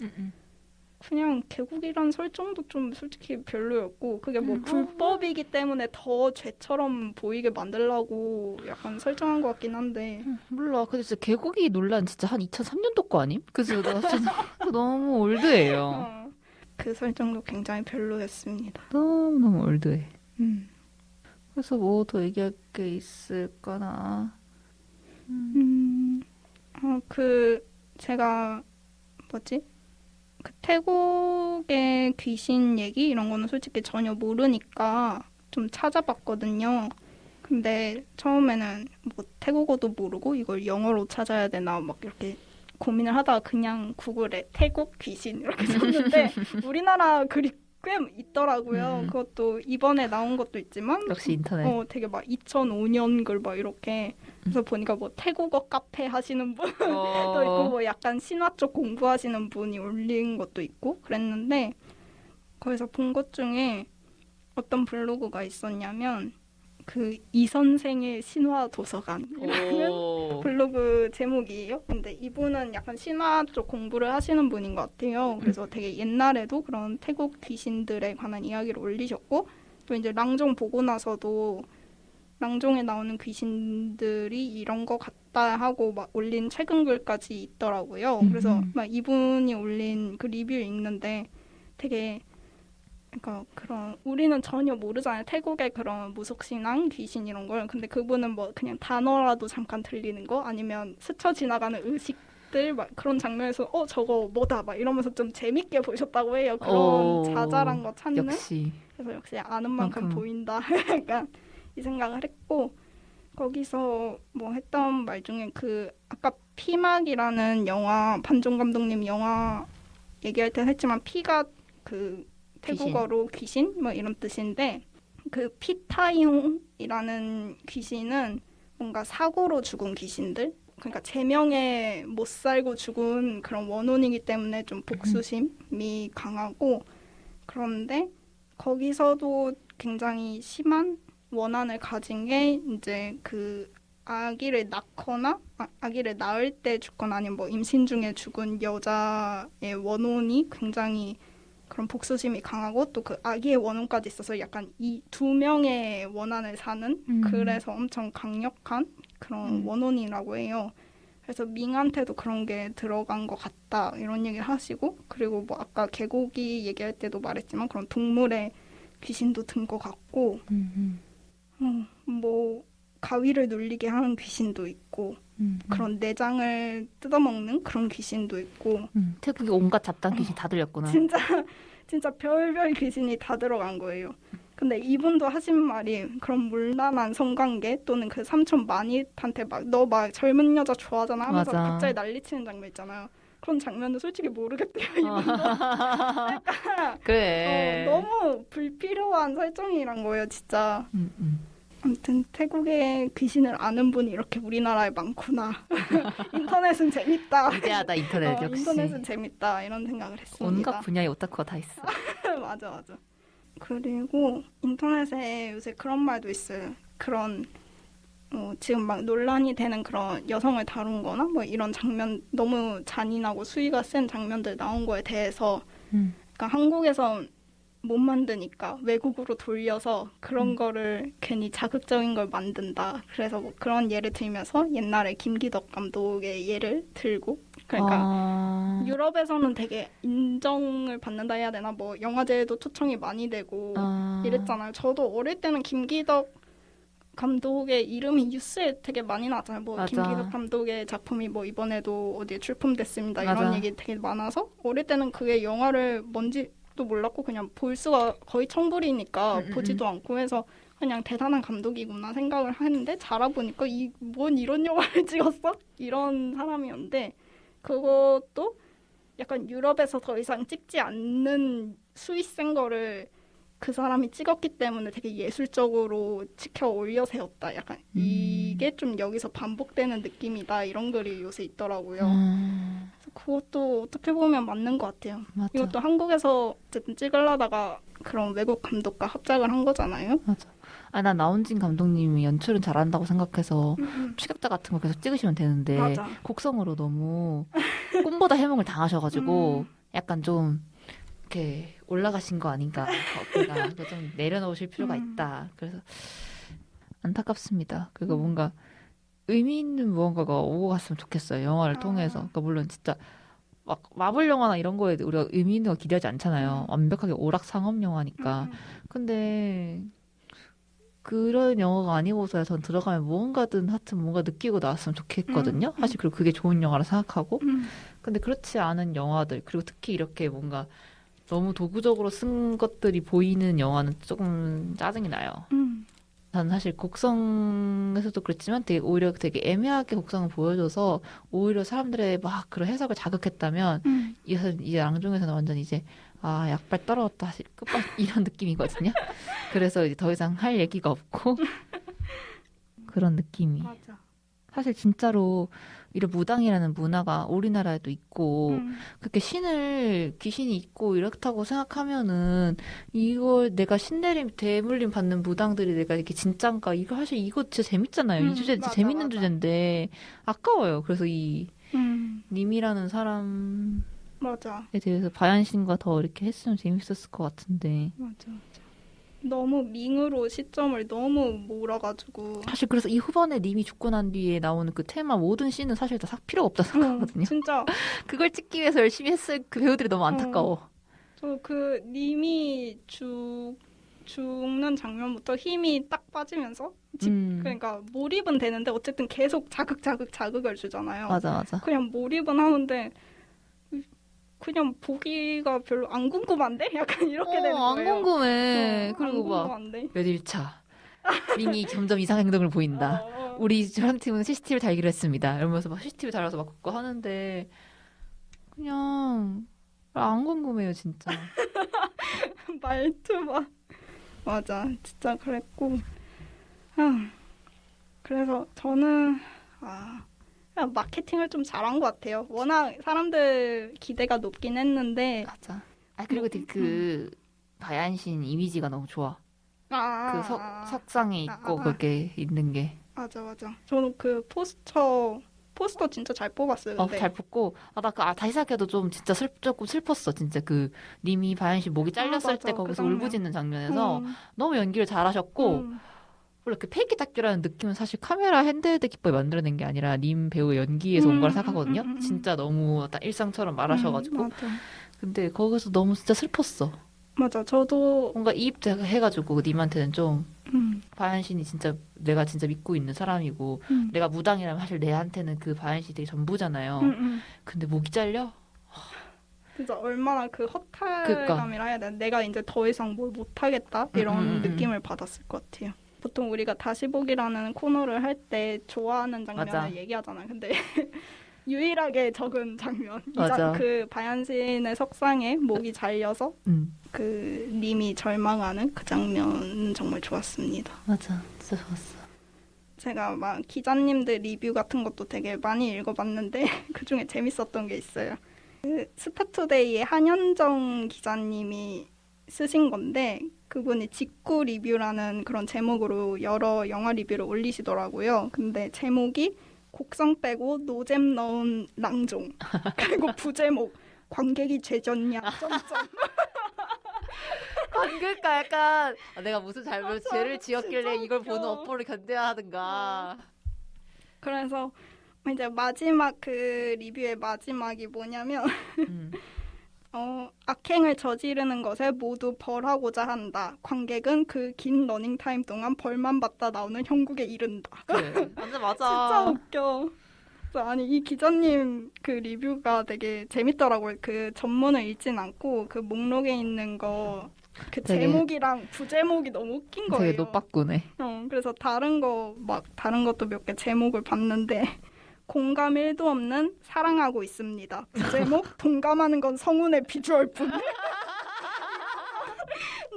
그냥 개국이란 설정도 좀 솔직히 별로였고 그게 뭐 불법이기 때문에 더 죄처럼 보이게 만들려고 약간 설정한 것 같긴 한데 몰라. 근데 진짜 개고기 논란 진짜 한 2003년도 거 아님? 그래서 나 진짜 너무 올드해요. 그 설정도 굉장히 별로였습니다. 너무 올드해. 그래서 뭐 더 얘기할 게 있을까나. 그 제가 뭐지? 그 태국의 귀신 얘기 이런 거는 솔직히 전혀 모르니까 좀 찾아봤거든요. 근데 처음에는 뭐 태국어도 모르고 이걸 영어로 찾아야 되나 막 이렇게 고민을 하다가 그냥 구글에 태국 귀신 이렇게 썼는데 우리나라 글이 꽤 있더라고요. 그것도 이번에 나온 것도 있지만 역시 인터넷. 되게 막 2005년 글 막 이렇게 그래서 보니까 뭐 태국어 카페 하시는 분도 있고 뭐 약간 신화 쪽 공부하시는 분이 올린 것도 있고 그랬는데 거기서 본 것 중에 어떤 블로그가 있었냐면 그 이 선생의 신화 도서관이라는 블로그 제목이에요. 근데 이분은 약간 신화 쪽 공부를 하시는 분인 것 같아요. 그래서 되게 옛날에도 그런 태국 귀신들에 관한 이야기를 올리셨고 또 이제 랑종 보고 나서도 랑종에 나오는 귀신들이 이런 거 같다 하고 막 올린 최근 글까지 있더라고요. 그래서 막 이분이 올린 그 리뷰 읽는데 되게 그러니까 그런 우리는 전혀 모르잖아요. 태국의 그런 무속신앙, 귀신 이런 걸. 근데 그분은 뭐 그냥 단어라도 잠깐 들리는 거 아니면 스쳐 지나가는 의식들 막 그런 장면에서 저거 뭐다 막 이러면서 좀 재밌게 보셨다고 해요. 그런 자잘한 거 찾는. 역시. 그래서 역시 아는 만큼 보인다. 약간 이 생각을 했고 거기서 뭐 했던 말 중에 그 아까 피막이라는 영화 반종 감독님 영화 얘기할 때 했지만 피가 그 태국어로 귀신 뭐 이런 뜻인데 그 피타용이라는 귀신은 뭔가 사고로 죽은 귀신들 그러니까 제명에 못 살고 죽은 그런 원혼이기 때문에 좀 복수심이 강하고 그런데 거기서도 굉장히 심한 원한을 가진 게 이제 그 아기를 낳거나 아기를 낳을 때 죽거나 아니면 뭐 임신 중에 죽은 여자의 원혼이 굉장히 그런 복수심이 강하고 또 그 아기의 원혼까지 있어서 약간 이 두 명의 원한을 사는 그래서 엄청 강력한 그런 원혼이라고 해요. 그래서 밍한테도 그런 게 들어간 것 같다 이런 얘기를 하시고 그리고 뭐 아까 개고기 얘기할 때도 말했지만 그런 동물의 귀신도 든 것 같고 뭐 가위를 눌리게 하는 귀신도 있고 그런 내장을 뜯어먹는 그런 귀신도 있고 태국에 온갖 잡다한 귀신 다 들렸구나. 진짜 별별 귀신이 다 들어간 거예요. 근데 이분도 하신 말이 그런 물란한 성관계 또는 그 삼촌 마닛한테 막 너 막 젊은 여자 좋아하잖아 하면서 맞아. 갑자기 난리치는 장면 있잖아요. 그런 장면은 솔직히 모르겠대요. 이분도. 그러니까 그래. 너무 불필요한 설정이란 거예요. 진짜. 아무튼 태국의 귀신을 아는 분이 이렇게 우리나라에 많구나. 인터넷은 재밌다. 위대하다 인터넷 역시. 인터넷은 재밌다 이런 생각을 했습니다. 온갖 분야의 오타쿠가 다 있어. 맞아. 그리고 인터넷에 요새 그런 말도 있어요. 그런 지금 막 논란이 되는 그런 여성을 다룬 거나 뭐 이런 장면 너무 잔인하고 수위가 센 장면들 나온 거에 대해서 그러니까 한국에서 못 만드니까 외국으로 돌려서 그런 거를 괜히 자극적인 걸 만든다. 그래서 뭐 그런 예를 들면서 옛날에 김기덕 감독의 예를 들고 그러니까 유럽에서는 되게 인정을 받는다 해야 되나 뭐 영화제에도 초청이 많이 되고 이랬잖아요. 저도 어릴 때는 김기덕 감독의 이름이 뉴스에 되게 많이 나잖아요. 뭐 맞아. 김기덕 감독의 작품이 뭐 이번에도 어디에 출품됐습니다. 이런 맞아. 얘기 되게 많아서 어릴 때는 그게 영화를 뭔지도 몰랐고 그냥 볼 수가 거의 청불이니까 보지도 않고 해서 그냥 대단한 감독이구나 생각을 하는데 자라보니까 뭔 이런 영화를 찍었어? 이런 사람이었는데 그것도 약간 유럽에서 더 이상 찍지 않는 수위 센 거를 그 사람이 찍었기 때문에 되게 예술적으로 치켜 올려 세웠다. 약간 이게 좀 여기서 반복되는 느낌이다. 이런 글이 요새 있더라고요. 그래서 그것도 어떻게 보면 맞는 것 같아요. 맞아. 이것도 한국에서 어쨌든 찍으려다가 그런 외국 감독과 합작을 한 거잖아요. 맞아. 난 나온진 감독님이 연출은 잘한다고 생각해서 추격자 같은 거 계속 찍으시면 되는데 맞아. 곡성으로 너무 꿈보다 해몽을 당하셔가지고 약간 좀 이렇게 올라가신 거 아닌가. 어깨가 좀 내려놓으실 필요가 있다. 그래서 안타깝습니다. 그리고 뭔가 의미 있는 무언가가 오고 갔으면 좋겠어요. 영화를 통해서. 그러니까 물론 진짜 막 마블 영화나 이런 거에 우리가 의미 있는 거 기대하지 않잖아요. 완벽하게 오락상업 영화니까. 근데 그런 영화가 아니고서야 전 들어가면 무언가든 하여튼 뭔가 느끼고 나왔으면 좋겠거든요. 사실 그리고 그게 좋은 영화라 생각하고. 근데 그렇지 않은 영화들 그리고 특히 이렇게 뭔가 너무 도구적으로 쓴 것들이 보이는 영화는 조금 짜증이 나요. 난 사실 곡성에서도 그랬지만 오히려 되게 애매하게 곡성을 보여줘서 오히려 사람들의 막 그런 해석을 자극했다면 이 랑중에서는 완전 이제 아 약발 떨어졌다 끝발 이런 느낌이거든요. 그래서 이제 더 이상 할 얘기가 없고 그런 느낌이. 맞아. 사실 진짜로 이런 무당이라는 문화가 우리나라에도 있고 그렇게 귀신이 있고 이렇다고 생각하면은 이걸 내가 신내림 대물림 받는 무당들이 내가 이렇게 진짠가 이거 사실 이거 진짜 재밌잖아요. 이 주제 진짜 맞아, 재밌는 맞아. 주제인데 아까워요. 그래서 이 님이라는 사람에 맞아. 대해서 바얀신과 더 이렇게 했으면 재밌었을 것 같은데. 맞아. 너무 밍으로 시점을 너무 몰아가지고. 사실 그래서 이 후반에 님이 죽고 난 뒤에 나오는 그 테마 모든 씬은 사실 다 필요가 없다 생각하거든요. 진짜. 그걸 찍기 위해서 열심히 했을 그 배우들이 너무 안타까워. 저 그 님이 죽는 장면부터 힘이 딱 빠지면서 그러니까 몰입은 되는데 어쨌든 계속 자극을 주잖아요. 맞아. 그냥 몰입은 하는데 그냥 보기가 별로 안 궁금한데? 약간 이렇게 되는 거예요. 안 궁금해. 그리고 막 궁금한데? 몇 일차 님이 점점 이상 행동을 보인다. 우리 저런 팀은 CCTV를 달기로 했습니다. 이러면서 막 CCTV 달아서 막 긋고 하는데 그냥 안 궁금해요 진짜. 말투만. 맞아. 진짜 그랬고. 그래서 저는 그냥 마케팅을 좀 잘한 것 같아요. 워낙 사람들 기대가 높긴 했는데. 맞아. 그리고 되게 그 바얀신 이미지가 너무 좋아. 그 석상에 있고 그렇게 있는 게. 맞아. 저는 그 포스터 진짜 잘 뽑았어요. 근데. 잘 뽑고 나 다시 생각해도 좀 진짜 조금 슬펐어. 진짜 그 님이 바얀신 목이 잘렸을 때 거기서 울부짖는 장면에서 너무 연기를 잘하셨고 원래 그 페이크 다큐라는 느낌은 사실 카메라 핸드헬드 기법이 만들어낸 게 아니라 님 배우의 연기에서 온 거라 생각하거든요. 진짜 너무 딱 일상처럼 말하셔가지고. 맞아. 근데 거기서 너무 진짜 슬펐어. 맞아. 저도 뭔가 이입해가지고 님한테는 좀 바얀신이 진짜 내가 진짜 믿고 있는 사람이고 내가 무당이라면 사실 내한테는 그 바얀신이 되게 전부잖아요. 근데 목이 잘려? 진짜 얼마나 그 허탈감이라 해야 되나? 내가 이제 더 이상 뭘 못하겠다 이런 느낌을 받았을 것 같아요. 보통 우리가 다시 보기라는 코너를 할 때 좋아하는 장면을 맞아. 얘기하잖아요. 근데 유일하게 적은 장면. 맞아. 그 바얀신의 석상에 목이 잘려서 그 님이 절망하는 그 장면은 정말 좋았습니다. 맞아. 진짜 좋았어. 제가 막 기자님들 리뷰 같은 것도 되게 많이 읽어봤는데 그중에 재밌었던 게 있어요. 그 스타투데이의 한현정 기자님이 쓰신 건데 그분이 직구 리뷰라는 그런 제목으로 여러 영화 리뷰를 올리시더라고요. 근데 제목이 곡성 빼고 노잼 넣은 랑종 그리고 부제목 관객이 죄졌냐 점점. 그러니까 약간 내가 무슨 죄를 지었길래 이걸 웃겨. 보는 업보를 견뎌야 하든가. 그래서 이제 마지막 그 리뷰의 마지막이 뭐냐면 악행을 저지르는 것에 모두 벌하고자 한다. 관객은 그 긴 러닝타임 동안 벌만 받다 나오는 형국에 이른다. 그래. 완전 맞아. 진짜 웃겨. 아니 이 기자님 그 리뷰가 되게 재밌더라고요. 그 전문을 읽진 않고 그 목록에 있는 거 그 되게 제목이랑 부제목이 너무 웃긴 거예요. 되게 노빠꾸네. 그래서 다른 것도 몇 개 제목을 봤는데 공감 1도 없는 사랑하고 있습니다. 부제목 동감하는 건 성운의 비주얼뿐.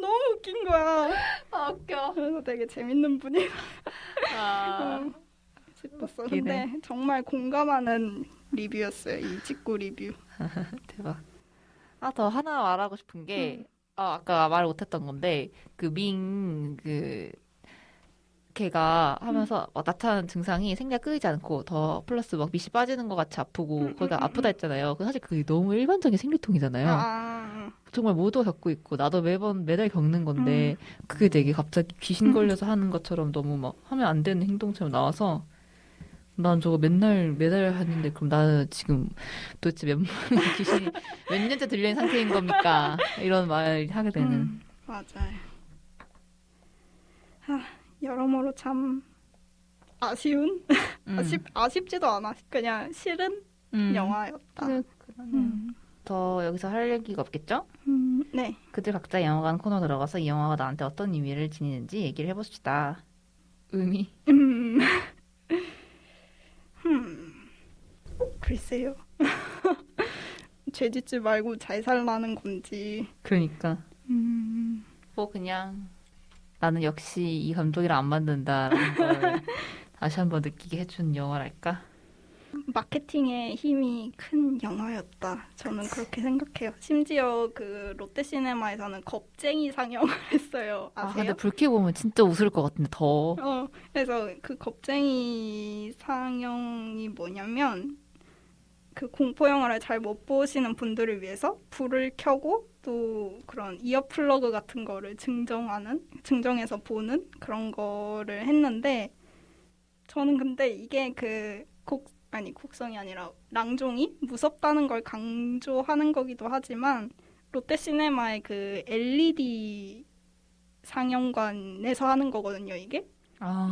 너무 웃긴 거야. 웃겨. 그래서 되게 재밌는 분이다 싶었어. 웃기네. 근데 정말 공감하는 리뷰였어요. 이 직구 리뷰. 대박. 더 하나 말하고 싶은 게 아까 말 못했던 건데 걔가 하면서 나타나는 증상이 생리가 끊이지 않고 더 플러스 막 밑이 빠지는 것 같이 아프고 거기가 아프다 했잖아요. 사실 그게 너무 일반적인 생리통이잖아요. 정말 모두가 겪고 있고 나도 매달 겪는 건데 그게 되게 갑자기 귀신 걸려서 하는 것처럼 너무 막 하면 안 되는 행동처럼 나와서 난 저거 매달 하는데 그럼 나는 지금 도대체 몇 귀신이 몇 년째 들려있는 상태인 겁니까? 이런 말 하게 되는. 맞아요. 여러모로 참 아쉬운 아쉽지도 않아. 그냥 싫은 영화였다. 그러네요. 더 여기서 할 얘기가 없겠죠? 네. 그들 각자 영화관 코너 들어가서 이 영화가 나한테 어떤 의미를 지니는지 얘기를 해봅시다. 의미? 글쎄요. 죄짓지 말고 잘 살라는 건지. 그러니까. 뭐 그냥 나는 역시 이 감독이랑 안 맞는다라는 걸 다시 한번 느끼게 해준 영화랄까? 마케팅의 힘이 큰 영화였다. 저는 그렇게 생각해요. 심지어 그 롯데시네마에서는 겁쟁이 상영을 했어요. 아, 아세요? 근데 불쾌 보면 진짜 웃을 것 같은데 더. 그래서 그 겁쟁이 상영이 뭐냐면 그 공포 영화를 잘 못 보시는 분들을 위해서 불을 켜고 또 그런 이어 플러그 같은 거를 증정해서 보는 그런 거를 했는데 저는 근데 이게 곡성이 아니라 랑종이 무섭다는 걸 강조하는 거기도 하지만 롯데시네마의 그 LED 상영관에서 하는 거거든요, 이게.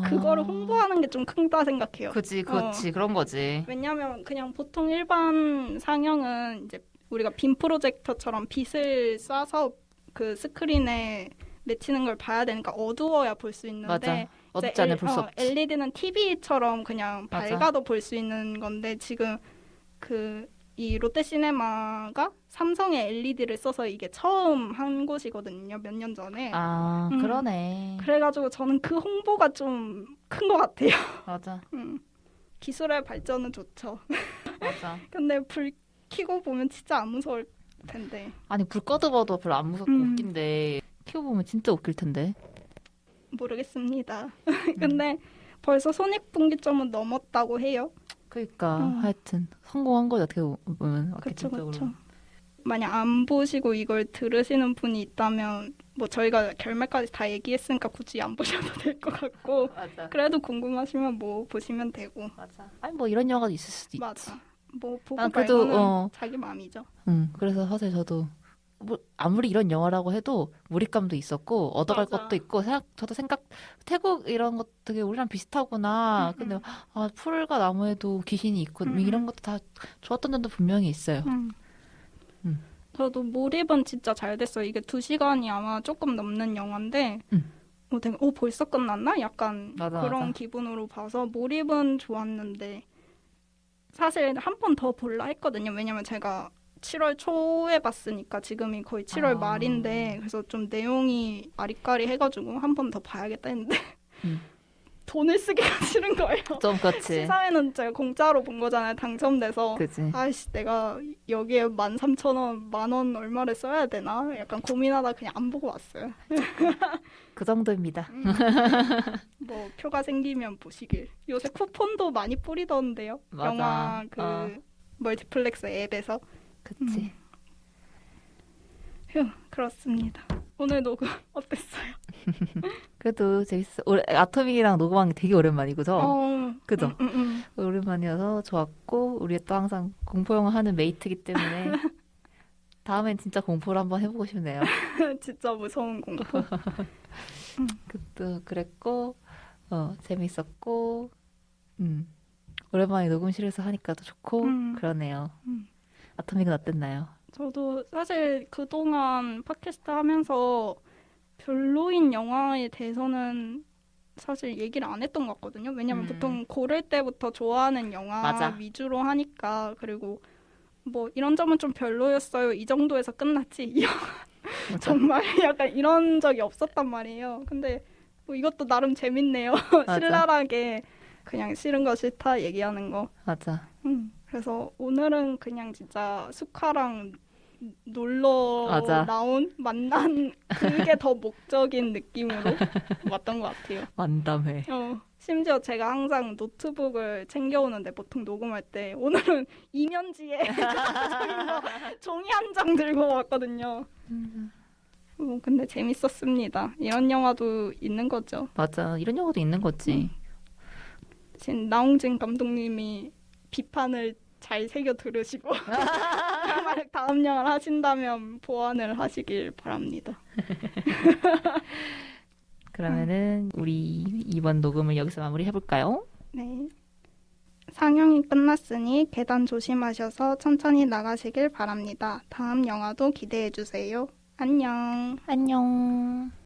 그거를 홍보하는 게 좀 큰다 생각해요. 그치, 그런 거지. 왜냐면 그냥 보통 일반 상영은 이제 우리가 빔 프로젝터처럼 빛을 쏴서 그 스크린에 맺히는 걸 봐야 되니까 어두워야 볼 수 있는데 맞아. 어둡지 않으면 볼 수 없지. LED는 TV처럼 그냥 맞아. 밝아도 볼 수 있는 건데 지금 이 롯데시네마가 삼성의 LED를 써서 이게 처음 한 곳이거든요. 몇 년 전에. 그러네. 그래가지고 저는 그 홍보가 좀 큰 것 같아요. 맞아. 기술의 발전은 좋죠. 맞아. 근데 불 켜고 보면 진짜 안 무서울 텐데. 아니, 불 꺼도 별로 안 무섭고 웃긴데 켜고 보면 진짜 웃길 텐데. 모르겠습니다. 근데 벌써 손익분기점은 넘었다고 해요. 그러니까 하여튼 성공한 거죠, 어떻게 보면 그렇죠, 마케팅적으로. 그렇죠. 만약 안 보시고 이걸 들으시는 분이 있다면 뭐 저희가 결말까지 다 얘기했으니까 굳이 안 보셔도 될 것 같고 맞아. 그래도 궁금하시면 뭐 보시면 되고. 맞아. 아니 뭐 이런 영화도 있을 수도 있지. 맞아. 뭐 보고 난 그래도, 말고는 자기 마음이죠. 그래서 사실 저도 뭐 아무리 이런 영화라고 해도 몰입감도 있었고 얻어갈 맞아. 것도 있고 저도 태국 이런 것 되게 우리랑 비슷하구나. 근데 풀과 나무에도 귀신이 있고 이런 것도 다 좋았던 점도 분명히 있어요. 저도 몰입은 진짜 잘 됐어요. 이게 2시간이 아마 조금 넘는 영화인데 되게 벌써 끝났나? 약간 맞아, 그런 맞아. 기분으로 봐서 몰입은 좋았는데 사실 한 번 더 볼라 했거든요. 왜냐면 제가 7월 초에 봤으니까 지금이 거의 7월 말인데 그래서 좀 내용이 아리까리 해가지고 한 번 더 봐야겠다 했는데 돈을 쓰기가 싫은 거예요. 좀 그렇지. 시사회는 제가 공짜로 본 거잖아요. 당첨돼서. 그치. 아이씨 내가 여기에 13,000원, 10,000원 얼마를 써야 되나? 약간 고민하다 그냥 안 보고 왔어요. 그 정도입니다. 뭐 표가 생기면 보시길. 요새 쿠폰도 많이 뿌리던데요. 맞아. 영화 멀티플렉스 앱에서. 그치. 휴, 그렇습니다. 오늘 녹음 어땠어요? 그래도 재밌어. 아토믹이랑 녹음한 게 되게 오랜만이고죠. 그죠? 오랜만이어서 좋았고 우리 또 항상 공포영화 하는 메이트기 때문에 다음엔 진짜 공포를 한번 해보고 싶네요. 진짜 무서운 공포. 또 그랬고 재밌었고 오랜만에 녹음실에서 하니까 더 좋고 그러네요. 아토믹은 어땠나요? 저도 사실 그동안 팟캐스트 하면서 별로인 영화에 대해서는 사실 얘기를 안 했던 것 같거든요. 왜냐면 보통 고를 때부터 좋아하는 영화 맞아. 위주로 하니까. 그리고 뭐 이런 점은 좀 별로였어요. 이 정도에서 끝났지. 이 영화 정말 약간 이런 적이 없었단 말이에요. 근데 뭐 이것도 나름 재밌네요. 신랄하게 그냥 싫은 거 싫다 얘기하는 거. 맞아. 그래서 오늘은 그냥 진짜 숙화랑 놀러 맞아. 나온 만난 그게 더 목적인 느낌으로 왔던 것 같아요. 만담회. 심지어 제가 항상 노트북을 챙겨오는데 보통 녹음할 때 오늘은 이면지에 종이 한 장 들고 왔거든요. 근데 재밌었습니다. 이런 영화도 있는 거죠. 맞아. 이런 영화도 있는 거지. 지금 나홍진 감독님이 비판을 잘 새겨 들으시고 만약 다음 영화를 하신다면 보완을 하시길 바랍니다. 그러면은 우리 이번 녹음을 여기서 마무리해볼까요? 네. 상영이 끝났으니 계단 조심하셔서 천천히 나가시길 바랍니다. 다음 영화도 기대해 주세요. 안녕. 안녕.